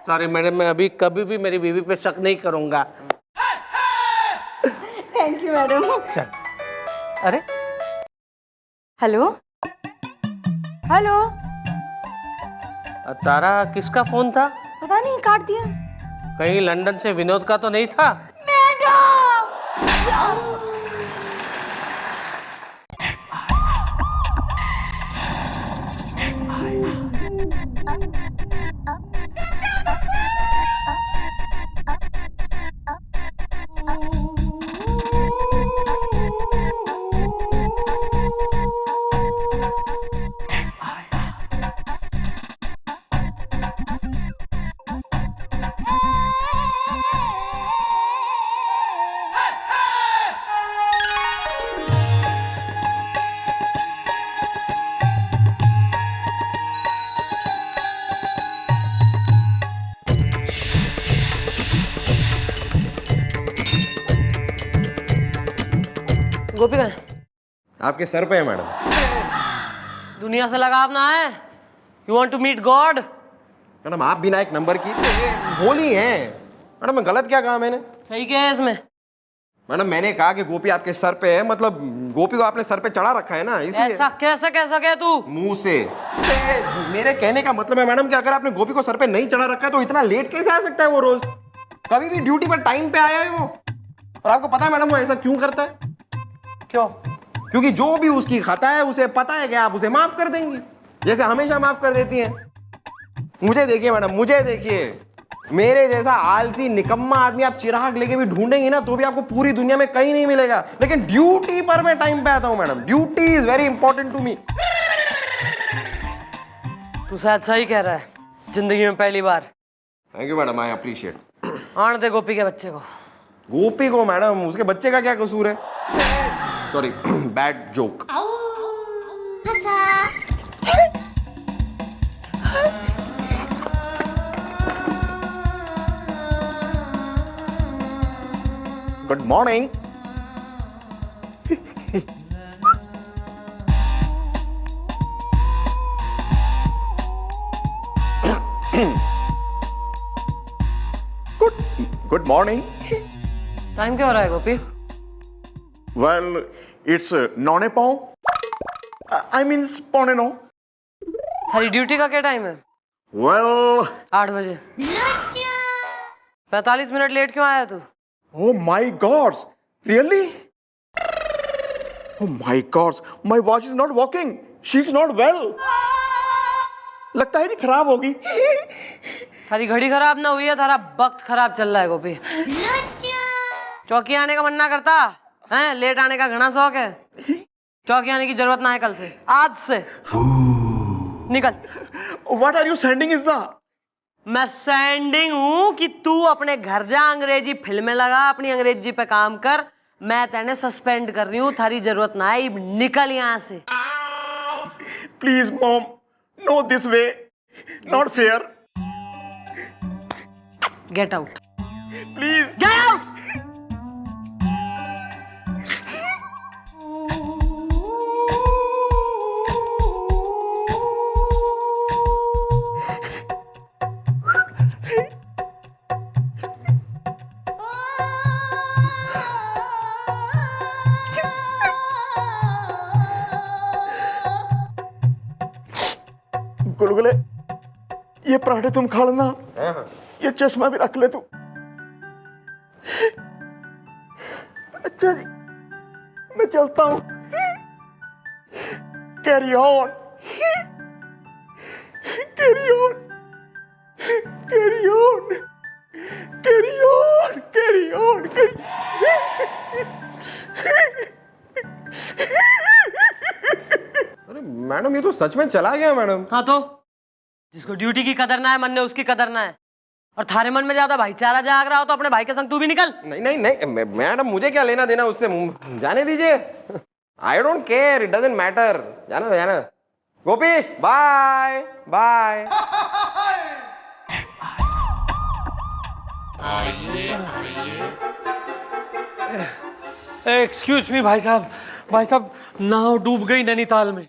सॉरी मैडम, मैं अभी कभी भी मेरी बीवी पे शक नहीं करूंगा। Thank you madam. चल। अरे हेलो हेलो, तारा किसका फोन था? पता नहीं, काट दिया। कहीं लंदन से विनोद का तो नहीं था? गोपी कहाँ है? आपके सर पे है मैडम। दुनिया से लगाव ना है? You want to meet God? Madam आप बिना एक नंबर की होली हैं। मैडम मैं गलत क्या कहा मैंने? सही क्या है इसमें? मैडम मैंने कहा कि गोपी आपके सर पे है, मतलब गोपी को आपने सर पे चढ़ा रखा है ना, इसलिए। ऐसा कैसे कह सके तू? मुंह से। मेरे कहने का मतलब है मैडम कि अगर आपने गोपी को सर पे नहीं चढ़ा रखा है तो इतना लेट कैसे आ सकता है वो रोज? कभी भी ड्यूटी पर टाइम पे आया है वो। और आपको पता है मैडम वो ऐसा क्यों करता है? क्यों? क्योंकि जो भी उसकी खाता है उसे पता है कि आप उसे माफ कर देंगी, जैसे हमेशा माफ कर देती हैं। मुझे देखिए मैडम, मुझे देखिए, मेरे जैसा आलसी निकम्मा आदमी आप चिराग लेके भी ढूंढेंगे ना तो भी आपको पूरी दुनिया में कहीं नहीं मिलेगा। लेकिन ड्यूटी पर मैं टाइम पे आता हूं madam. Duty is very important to me. तू शायद सही कह रहा है, जिंदगी में पहली बार। Thank you madam, I appreciate. आने दे गोपी के बच्चे को। गोपी को मैडम, उसके बच्चे का क्या कसूर है? Sorry, bad joke. Good morning. Good morning. Time क्या हो रहा है गोपी? वेल इट्स नौने पाँव, आई मीन्स 8:45। थारी ड्यूटी का क्या टाइम है? वेल 8 बजे। 45 मिनट लेट क्यों आया तू? oh my gosh, really? Oh my gosh, my watch is not working. She's not well. लगता है नहीं खराब होगी। थारी घड़ी खराब ना हुई है, थारा वक्त खराब चल रहा है गोपी। चौकी आने का मन ना करता है? लेट आने का घना शौक है। चौकी आने की जरूरत ना है कल से, आज से निकल। What are you sending is the? मैं सेंडिंग हूं कि तू अपने घर जा, अंग्रेजी फिल्में लगा, अपनी अंग्रेजी पे काम कर। मैं तेने सस्पेंड कर रही हूँ, थारी जरूरत ना है। निकल यहाँ से। Please mom, no this way, not fair. Get out. Please. Get out. गुलगुले, ये पराठे तुम खा लेना, ये चश्मा भी रख ले तू। अच्छा जी, मैं चलता हूं। Carry on, carry on, carry on, carry on, carry on, अरे मैडम, ये तो सच में चला गया मैडम। हाँ तो जिसको ड्यूटी की कदर ना है, मन ने उसकी कदर ना है। और थारे मन में ज्यादा भाईचारा जाग रहा हो तो अपने भाई के संग तू भी निकल। नहीं नहीं नहीं मैडम, मुझे क्या लेना देना उससे, जाने दीजिए। I don't care, it doesn't matter, जाना जाना। गोपी, बाय बाय। एक्सक्यूज मी भाई साहब, नाव डूब गई नैनीताल में।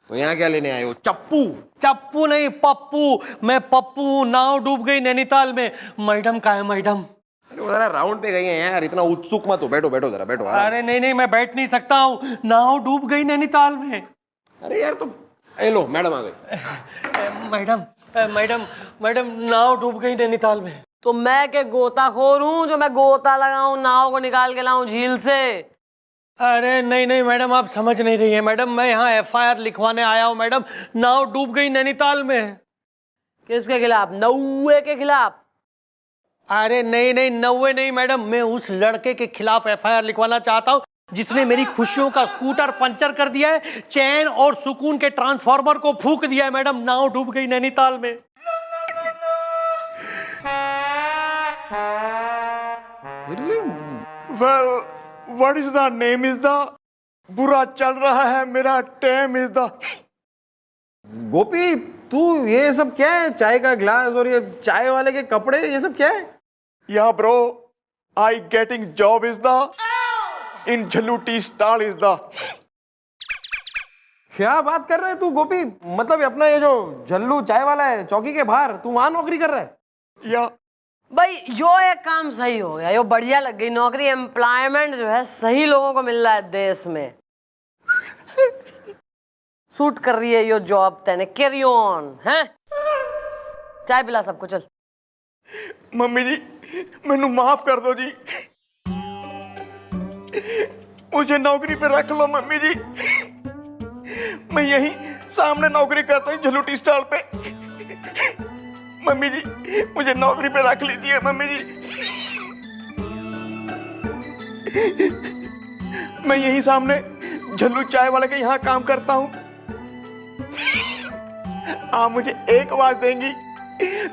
तो यहाँ क्या लेने आए हो? चप्पू? चप्पू नहीं, पप्पू। मैं पप्पू, नाव डूब गई नैनीताल में। मैडम कहाँ है मैडम? अरे वो जरा राउंड पे गई है यार, इतना उत्सुक मत हो। बैठो बैठो जरा, बैठो। अरे नहीं नहीं, मैं बैठ नहीं सकता हूँ, नाव डूब गई नैनीताल में। अरे यार, तो लो मैडम आ गई। मैडम नाव डूब गई नैनीताल में। तो मैं के गोताखोर हूँ जो मैं गोता लगाऊं, नाव को निकाल के लाऊं झील से? अरे नहीं नहीं मैडम, आप समझ नहीं रही है मैडम, मैं यहाँ FIR लिखवाने आया हूँ मैडम। नाव डूब गई नैनीताल में। किसके खिलाफ? नौवे के खिलाफ? अरे नहीं नहीं, 90 नहीं मैडम, मैं उस लड़के के खिलाफ FIR लिखवाना चाहता हूँ जिसने मेरी खुशियों का स्कूटर पंचर कर दिया है, चैन और सुकून के ट्रांसफार्मर को फूंक दिया है मैडम। नाव डूब गई नैनीताल में। Well, what is the name is the? बुरा चल रहा है मेरा टाइम इज द। गोपी, तू ये सब क्या है? चाय का ग्लास और ये चाय वाले के कपड़े, ये सब क्या है? Yeah bro, I getting job is the, in Jhallu tea stall is the. क्या बात कर रहे है तू गोपी? मतलब अपना ये जो झल्लू चाय वाला है चौकी के बाहर, तू वहां नौकरी कर रहा है? या भाई यो एक काम सही हो गया, यो बढ़िया लग गई नौकरी। एम्प्लॉयमेंट जो है सही लोगों को मिल रहा है देश में। सूट कर रही है यो जॉब तेने। कैरी ऑन है। चाय पिला सबको, चल। मम्मी जी, मैनू माफ कर दो जी, मुझे नौकरी पे रख लो मम्मी जी। मैं यहीं सामने नौकरी करता हूँ झल्लू टी स्टॉल पे। मम्मी जी, मुझे नौकरी पे रख लीजिए मम्मी जी। मैं यहीं सामने झल्लू चाय वाले के यहाँ काम करता हूँ। आप मुझे एक आवाज देंगी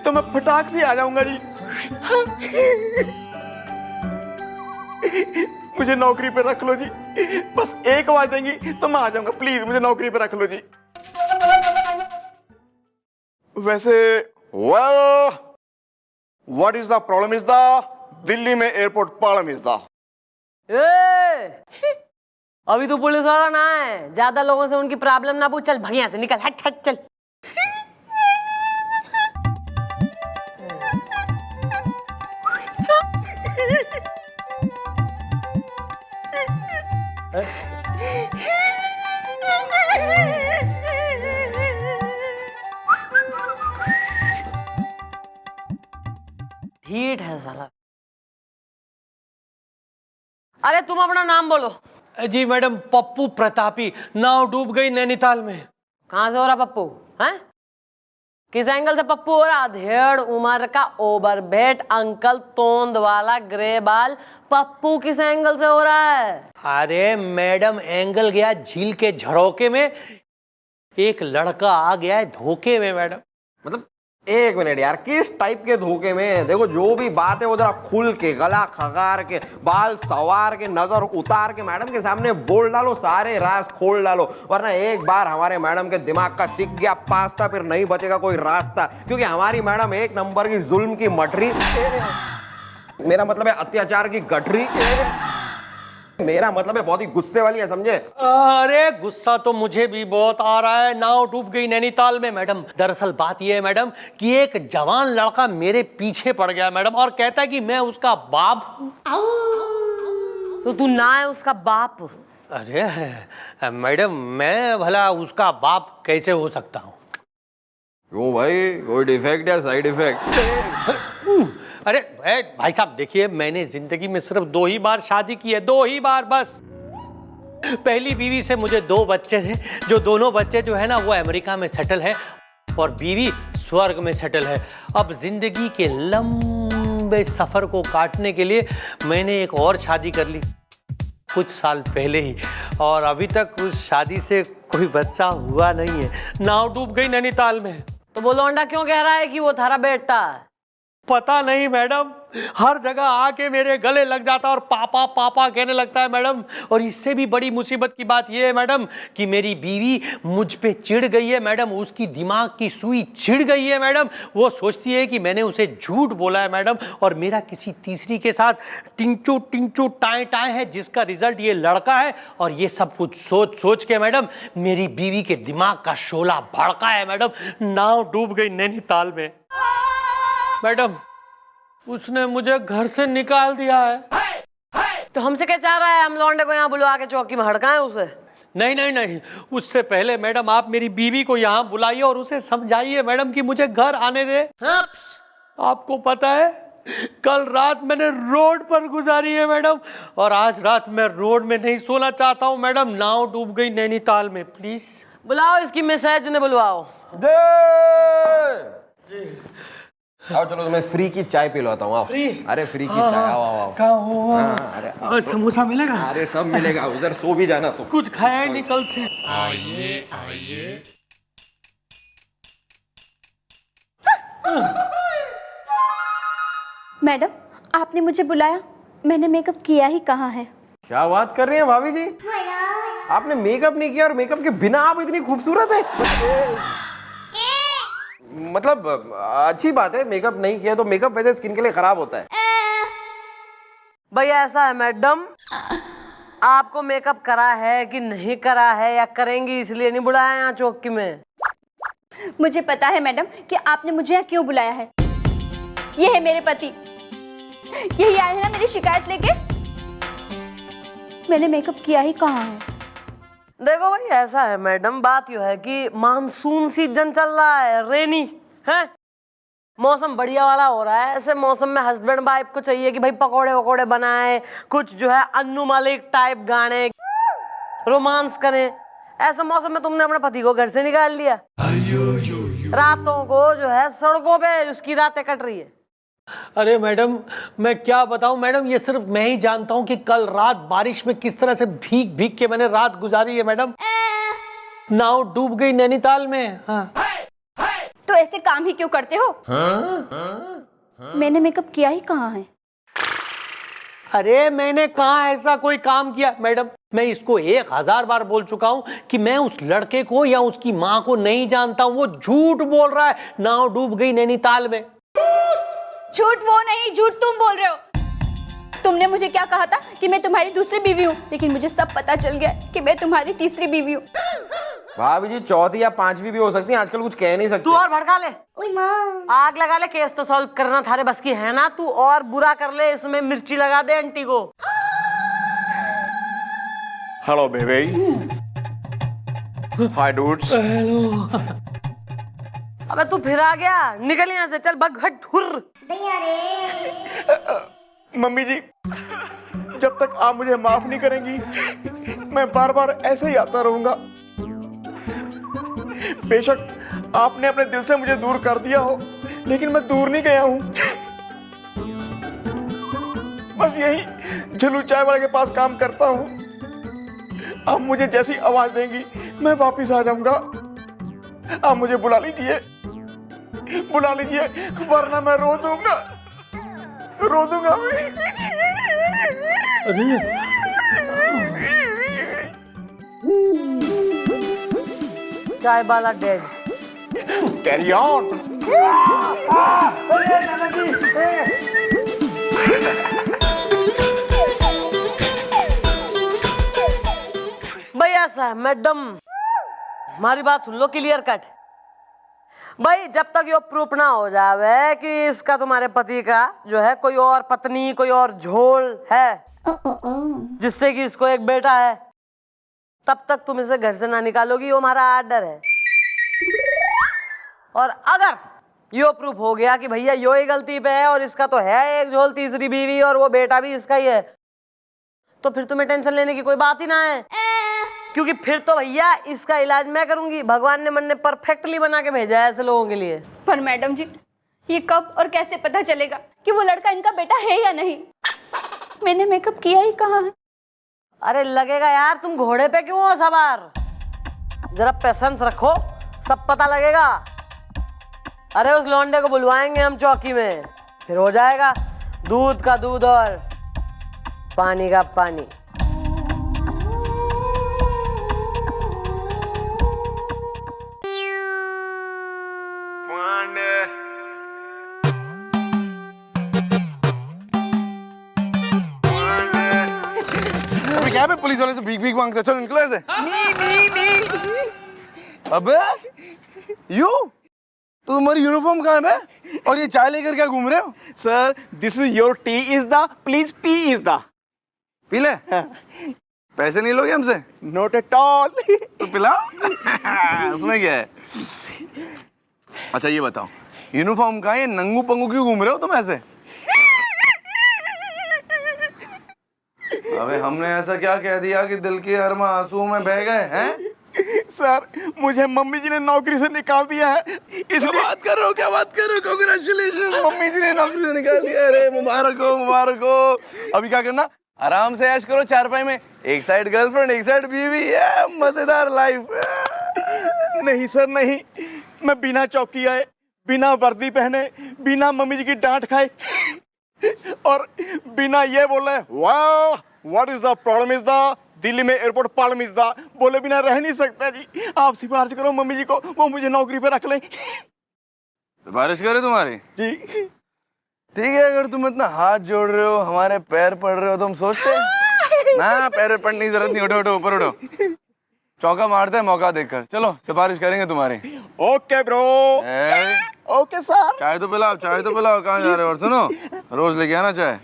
तो मैं फटाक से आ जाऊंगा जी। मुझे नौकरी पे रख लो जी, बस एक आवाज देंगी तो मैं आ जाऊंगा। प्लीज मुझे नौकरी पे रख लो जी। वैसे well, what is the problem is the Delhi में एयरपोर्ट प्रॉब्लम इज द। अभी तो पुलिस वाला ना है, ज्यादा लोगों से उनकी प्रॉब्लम ना पूछ। चल भगिया से निकल, हट हट चल। हीट है साला। अरे तुम अपना नाम बोलो। जी मैडम, पप्पू प्रतापी। नाव डूब गई नैनीताल में। कहां से हो रहा पप्पू? हैं? किस एंगल से पप्पू हो रहा? धेड़ उम्र का ओवरवेट अंकल तोंद वाला ग्रे बाल पप्पू किस एंगल से हो रहा है? अरे मैडम, एंगल गया झील के झरोके में, एक लड़का आ गया है धोखे में मैडम। मतलब एक मिनट यार, किस टाइप के धोखे में? देखो, जो भी बात है वो जरा खुल के, गला खगार के, बाल सवार के, नजर उतार के मैडम के सामने बोल डालो, सारे राज खोल डालो, वरना एक बार हमारे मैडम के दिमाग का सीख गया पास्ता, फिर नहीं बचेगा कोई रास्ता। क्योंकि हमारी मैडम एक नंबर की जुल्म की मठरी, मेरा मतलब है अत्याचार की गठरी, मेरा मतलब है बहुत ही गुस्से वाली है, समझे? अरे गुस्सा तो मुझे भी बहुत आ रहा है। नाव डूब गई नैनीताल में मैडम। दरअसल बात यह है मैडम कि एक जवान लड़का मेरे पीछे पड़ गया मैडम, और कहता है कि मैं उसका बाप हूं। तो तू ना है उसका बाप? अरे मैडम, मैं भला उसका बाप कैसे हो सकता हूँ? क्यों भाई, कोई डिफेक्ट या साइड इफेक्ट? अरे भाई साहब देखिए, मैंने जिंदगी में सिर्फ 2 ही बार शादी की है, 2 ही बार बस। पहली बीवी से मुझे 2 बच्चे थे, जो दोनों बच्चे जो है ना वो अमेरिका में सेटल है और बीवी स्वर्ग में सेटल है। अब जिंदगी के लंबे सफर को काटने के लिए मैंने एक और शादी कर ली कुछ साल पहले ही, और अभी तक उस शादी से कोई बच्चा हुआ नहीं है। नाव डूब गई नैनीताल में। तो वो लौंडा क्यों कह रहा है कि वो थारा बेटा है? पता नहीं मैडम, हर जगह आके मेरे गले लग जाता है और पापा पापा कहने लगता है मैडम। और इससे भी बड़ी मुसीबत की बात यह है मैडम कि मेरी बीवी मुझ पे चिढ़ गई है मैडम, उसकी दिमाग की सुई छिड़ गई है मैडम। वो सोचती है कि मैंने उसे झूठ बोला है मैडम, और मेरा किसी तीसरी के साथ टिंचू टिंचू टाए टाए है, जिसका रिजल्ट ये लड़का है। और ये सब कुछ सोच सोच के मैडम मेरी बीवी के दिमाग का शोला भड़का है मैडम। नाव डूब गई नैनीताल में मैडम, उसने मुझे घर से निकाल दिया है। तो हमसे क्या चाह रहा है? हम लौंडे को यहाँ बुलवा के चौकी में हड़काएं उसे? नहीं नहीं नहीं, उससे पहले मैडम आप मेरी बीवी को यहाँ बुलाइए और उसे समझाइए मैडम कि मुझे घर आने दे। आपको पता है कल रात मैंने रोड पर गुजारी है मैडम, और आज रात मैं रोड में नहीं सोना चाहता हूँ मैडम। नाव डूब गई नैनीताल में, प्लीज बुलाओ इसकी मिसेज ने बुलवाओ। आओ चलो, तुम्हें फ्री की चाय पिलवाता हूँ। आओ। अरे फ्री की चाय, आओ आओ आओ। कहाँ हुआ? अरे समोसा मिलेगा? अरे सब मिलेगा, उधर सो भी जाना तो। कुछ खाया ही नहीं कल से। आइए आइए। मैडम, आपने मुझे बुलाया, मैंने मेकअप किया ही कहाँ है? क्या बात कर रही हैं भाभी जी, आपने मेकअप नहीं किया और मेकअप के बिना आप इतनी खूबसूरत है। मतलब अच्छी बात है, मेकअप नहीं किया तो मेकअप वैसे स्किन के लिए खराब होता है। भैया ऐसा है मैडम, आपको मेकअप करा है कि नहीं करा है या करेंगी इसलिए नहीं बुलाया यहाँ चौकी में? मुझे पता है मैडम कि आपने मुझे यहाँ क्यों बुलाया है। ये है मेरे पति, यही आए हैं ना मेरी शिकायत लेके। मैंने मेकअप किया ही कहाँ है? देखो भाई ऐसा है मैडम, बात यह है कि मानसून सीजन चल रहा है, रेनी है, मौसम बढ़िया वाला हो रहा है। ऐसे मौसम में हस्बैंड वाइफ को चाहिए कि भाई पकोड़े वकोड़े बनाए, कुछ जो है अन्नू मालिक टाइप गाने, रोमांस करें। ऐसे मौसम में तुमने अपने पति को घर से निकाल लिया। रातों को जो है सड़कों पे उसकी रातें कट रही है। अरे मैडम मैं क्या बताऊं मैडम, ये सिर्फ मैं ही जानता हूं कि कल रात बारिश में किस तरह से भीग भीग के मैंने रात गुजारी है मैडम। नाव डूब गई नैनीताल में। हाँ। तो ऐसे काम ही क्यों करते हो? मैंने मेकअप किया ही कहाँ है? अरे मैंने कहाँ ऐसा कोई काम किया मैडम, मैं इसको 1000 बार बोल चुका हूं कि मैं उस लड़के को या उसकी माँ को नहीं जानता हूं। वो झूठ बोल रहा है, नाव डूब गई नैनीताल में। झूठ वो नहीं, झूठ तुम बोल रहे हो। तुमने मुझे क्या कहा था कि मैं तुम्हारी दूसरी बीवी हूँ, लेकिन मुझे सब पता चल गया कि मैं तुम्हारी तीसरी बीवी हूँ। भाभी जी चौथी या पांचवी भी हो सकती है, आजकल कुछ कह नहीं सकते। तू और भड़का ले, आग लगा ले, केस तो सॉल्व करना थारे बस की है ना। तू और बुरा कर ले, इसमें मिर्ची लगा दे आंटी को। हेलो बेबी, हाय डूड्स। अबे तू फिर आ गया, निकल यहाँ से, चल भग हट हुर। मम्मी जी, जब तक आप मुझे माफ नहीं करेंगी मैं बार बार ऐसे ही आता रहूंगा। बेशक आपने अपने दिल से मुझे दूर कर दिया हो, लेकिन मैं दूर नहीं गया हूं। बस यही झलू चाय वाले के पास काम करता हूं। आप मुझे जैसी आवाज देंगी मैं वापिस आ जाऊंगा। आप मुझे बुला लीजिए, बुला लीजिए, वरना मैं रो दूंगा, रो दूंगा। चाय वाला डेड। Carry on. भैया साहब मैडम, हमारी बात सुन लो क्लियर कट। भाई जब तक ये प्रूफ ना हो जावे कि इसका तुम्हारे पति का जो है कोई और पत्नी, कोई और झोल है जिससे कि इसको एक बेटा है, तब तक तुम इसे घर से ना निकालोगी। वो हमारा आर्डर है। और अगर यो प्रूफ हो गया कि भैया यो ही गलती पे है और इसका तो है एक झोल तीसरी बीवी और वो बेटा भी इसका ही है, तो फिर तुम्हें टेंशन लेने की कोई बात ही ना है, क्योंकि फिर तो भैया इसका इलाज मैं करूंगी। भगवान ने मन ने परफेक्टली बना के भेजा है ऐसे लोगों के लिए। पर मैडम जी, ये कब और कैसे पता चलेगा कि वो लड़का इनका बेटा है या नहीं? मैंने मेकअप किया ही कहाँ है? अरे लगेगा यार, तुम घोड़े पे क्यों हो सवार? जरा पेशेंस रखो, सब पता लगेगा। अरे उस लौंडे को बुलवाएंगे हम चौकी में, फिर हो जाएगा दूध का दूध और पानी का पानी। अबे क्या है पुलिस वाले से भीख भीख मांगते? चलो निकलो ऐसे। अबे यू तो तुम्हारी यूनिफॉर्म कहाँ है और ये चाय लेकर क्या घूम रहे हो? Sir, this is your T is the, please T is the. P ले। पैसे नहीं लोगे हमसे? Not at all. तो पिलाओ। उसमें क्या है? अच्छा ये बताओ, यूनिफॉर्म कहाँ है? नंगू पंगू क्यों घूम रहे हो तुम ऐसे? अबे हमने ऐसा क्या कह दिया कि दिल के अरमा आंसुओं में बह गए हैं? सर, मुझे मम्मी जी ने नौकरी से निकाल दिया है, इसलिए। बात कर रहे हो? क्या बात कर रहे हो? कांग्रेचुलेशन, मम्मी जी ने नौकरी से निकाल दिया। अरे मुबारक हो, मुबारक हो। अभी क्या करना? आराम से ऐश करो चारपाई में, एक साइड गर्लफ्रेंड एक साइड बीवी, मजेदार लाइफ। नहीं सर नहीं, मैं बिना चौकी आए, बिना वर्दी पहने, बिना मम्मी जी की डांट खाए और बिना ये बोले वाह what is the problem is the, Delhi में एयरपोर्ट प्रॉब्लम इज द, बोले बिना रह नहीं सकता जी। आप सिफारिश करो मम्मी जी को, वो मुझे नौकरी पे रख लें। सिफारिश करे तुम्हारी? जी ठीक है, अगर तुम इतना हाथ जोड़ रहे हो, हमारे पैर पड़ रहे हो, तो हम सोचते ना पैर पड़ने की जरूरत नहीं। उठो उठो ऊपर उठो, चौका मारते हैं मौका देखकर। चलो सिफारिश करेंगे तुम्हारी। Okay bro. Okay sir. चाय तो पिलाओ, चाय तो पिलाओ। कहाँ जा रहे हो? और सुनो, रोज लेके आना चाय।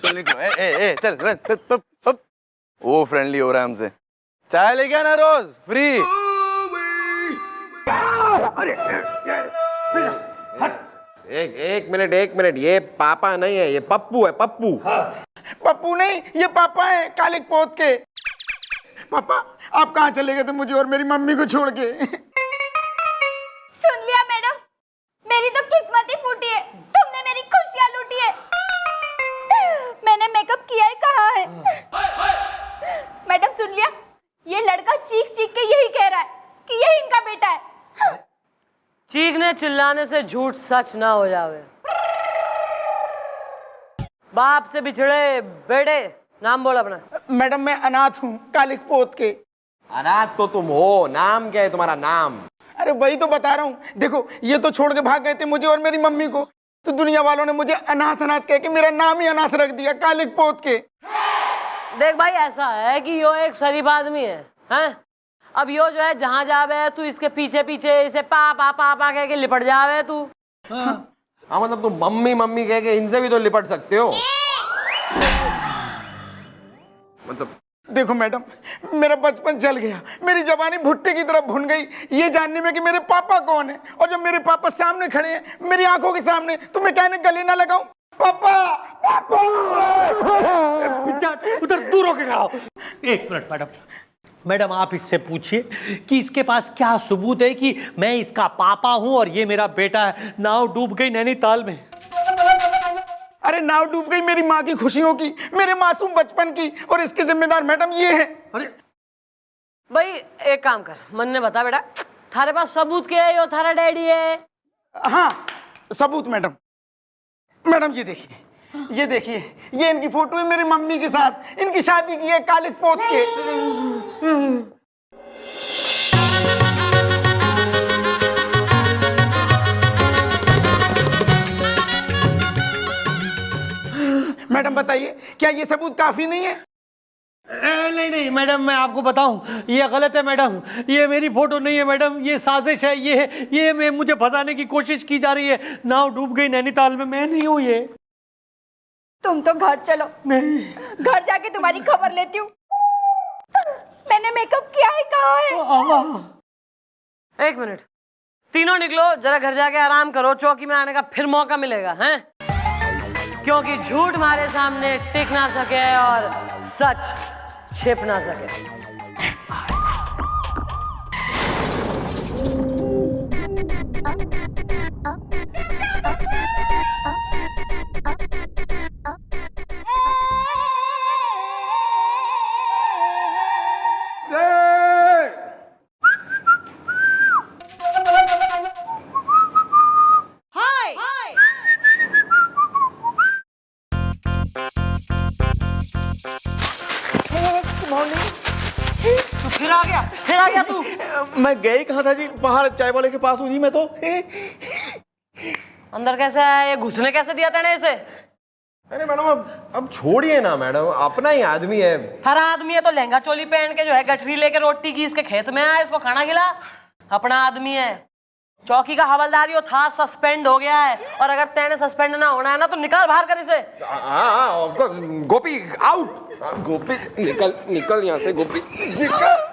चल निकलो। चल वो फ्रेंडली हो रहा है हमसे। चाय लेके आना रोज, फ्री। एक मिनट, ये पापा नहीं है, ये पप्पू है, पप्पू। पप्पू नहीं, ये पापा है कालिक पोत के। पापा, आप कहाँ चले गए थे मुझे और मेरी मम्मी को छोड़ के? सुन लिया मैडम, मेरी तो किस्मत ही फूटी है, तुमने मेरी खुशियां लूटी है। मैंने मेकअप किया ही कहाँ है? मैडम सुन लिया, ये लड़का चीख चीख के यही कह रहा है कि यही इनका बेटा है। चीखने चिल्लाने से झूठ सच ना हो जावे। बाप से बिछड़े बेटे, नाम बोल अपना। मैडम मैं अनाथ हूँ, कालिक पोत के। अनाथ तो तुम हो, नाम क्या है तुम्हारा नाम? अरे वही तो बता रहा हूँ। देखो ये तो छोड़ के भाग गए थे मुझे और मेरी मम्मी को, तो दुनिया वालों ने मुझे अनाथ अनाथ कह के मेरा नाम ही अनाथ रख दिया, कालिक पोत के। देख भाई, ऐसा है कि यो एक शरीफ आदमी है, हैं? अब यो जो है जहाँ जावे तू इसके पीछे पीछे इसे पापा पापा कह के लिपट जावे तू। हाँ मतलब तुम मम्मी मम्मी कह के इनसे भी तो लिपट सकते हो। मतलब देखो मैडम, मेरा बचपन जल गया, मेरी जवानी भुट्टे की तरह भुन गई ये जानने में कि मेरे पापा कौन है। और जब मेरे पापा सामने खड़े हैं, मेरी आंखों के सामने, तो मैं कहने गले ना लगाऊं पापा पापा। उधर दूर होके खाओ। एक मिनट मैडम, मैडम आप इससे पूछिए कि इसके पास क्या सबूत है कि मैं इसका पापा हूं और ये मेरा बेटा है। नाव डूब गई नैनीताल में। अरे नाव डूब गई मेरी माँ की खुशियों की, मेरे मासूम बचपन की, और इसके जिम्मेदार मैडम ये है। अरे भाई एक काम कर, मन ने बता बेटा, थारे पास सबूत क्या है? यो थारा डैडी है। हाँ सबूत मैडम। मैडम ये देखिए, ये देखिए, ये इनकी फोटो है मेरी मम्मी के साथ, इनकी शादी की है कालिक पोत के। मैडम बताइए, क्या ये सबूत काफी नहीं है? नहीं नहीं मैडम, मैं आपको बताऊं, ये गलत है मैडम। ये मेरी फोटो नहीं है मैडम, ये साजिश है। ये मुझे फंसाने की कोशिश की जा रही है। नाव डूब गई नैनीताल में, मैं नहीं हूं ये। तुम तो घर चलो, नहीं, घर जाके तुम्हारी खबर लेती हूँ। मैंने मेकअप किया ही कहाँ है? एक मिनट, तीनों निकलो, जरा घर जाके आराम करो, चौकी में आने का फिर मौका मिलेगा, हैं? क्योंकि झूठ हमारे सामने टिक ना सके और सच छिप ना सके। फिर आ गया तू। मैं गई कहाँ था जी? बाहर चाय वाले के पास हूँ जी मैं तो। अंदर कैसे आया? ये घुसने कैसे दिया तेने इसे? अरे मैडम अब छोड़िए ना मैडम, अपना ही आदमी है। हर आदमी है तो लहंगा चोली पहन के जो है गठरी लेके रोटी की इसके खेत में आया, इसको खाना खिला। अपना आदमी है। चौकी का हवलदारी था सस्पेंड हो गया है, और अगर तेने सस्पेंड ना होना है ना तो निकाल बाहर कर इसे। गोपी आउट। गोपी निकल निकल यहाँ से, गोपी निकल।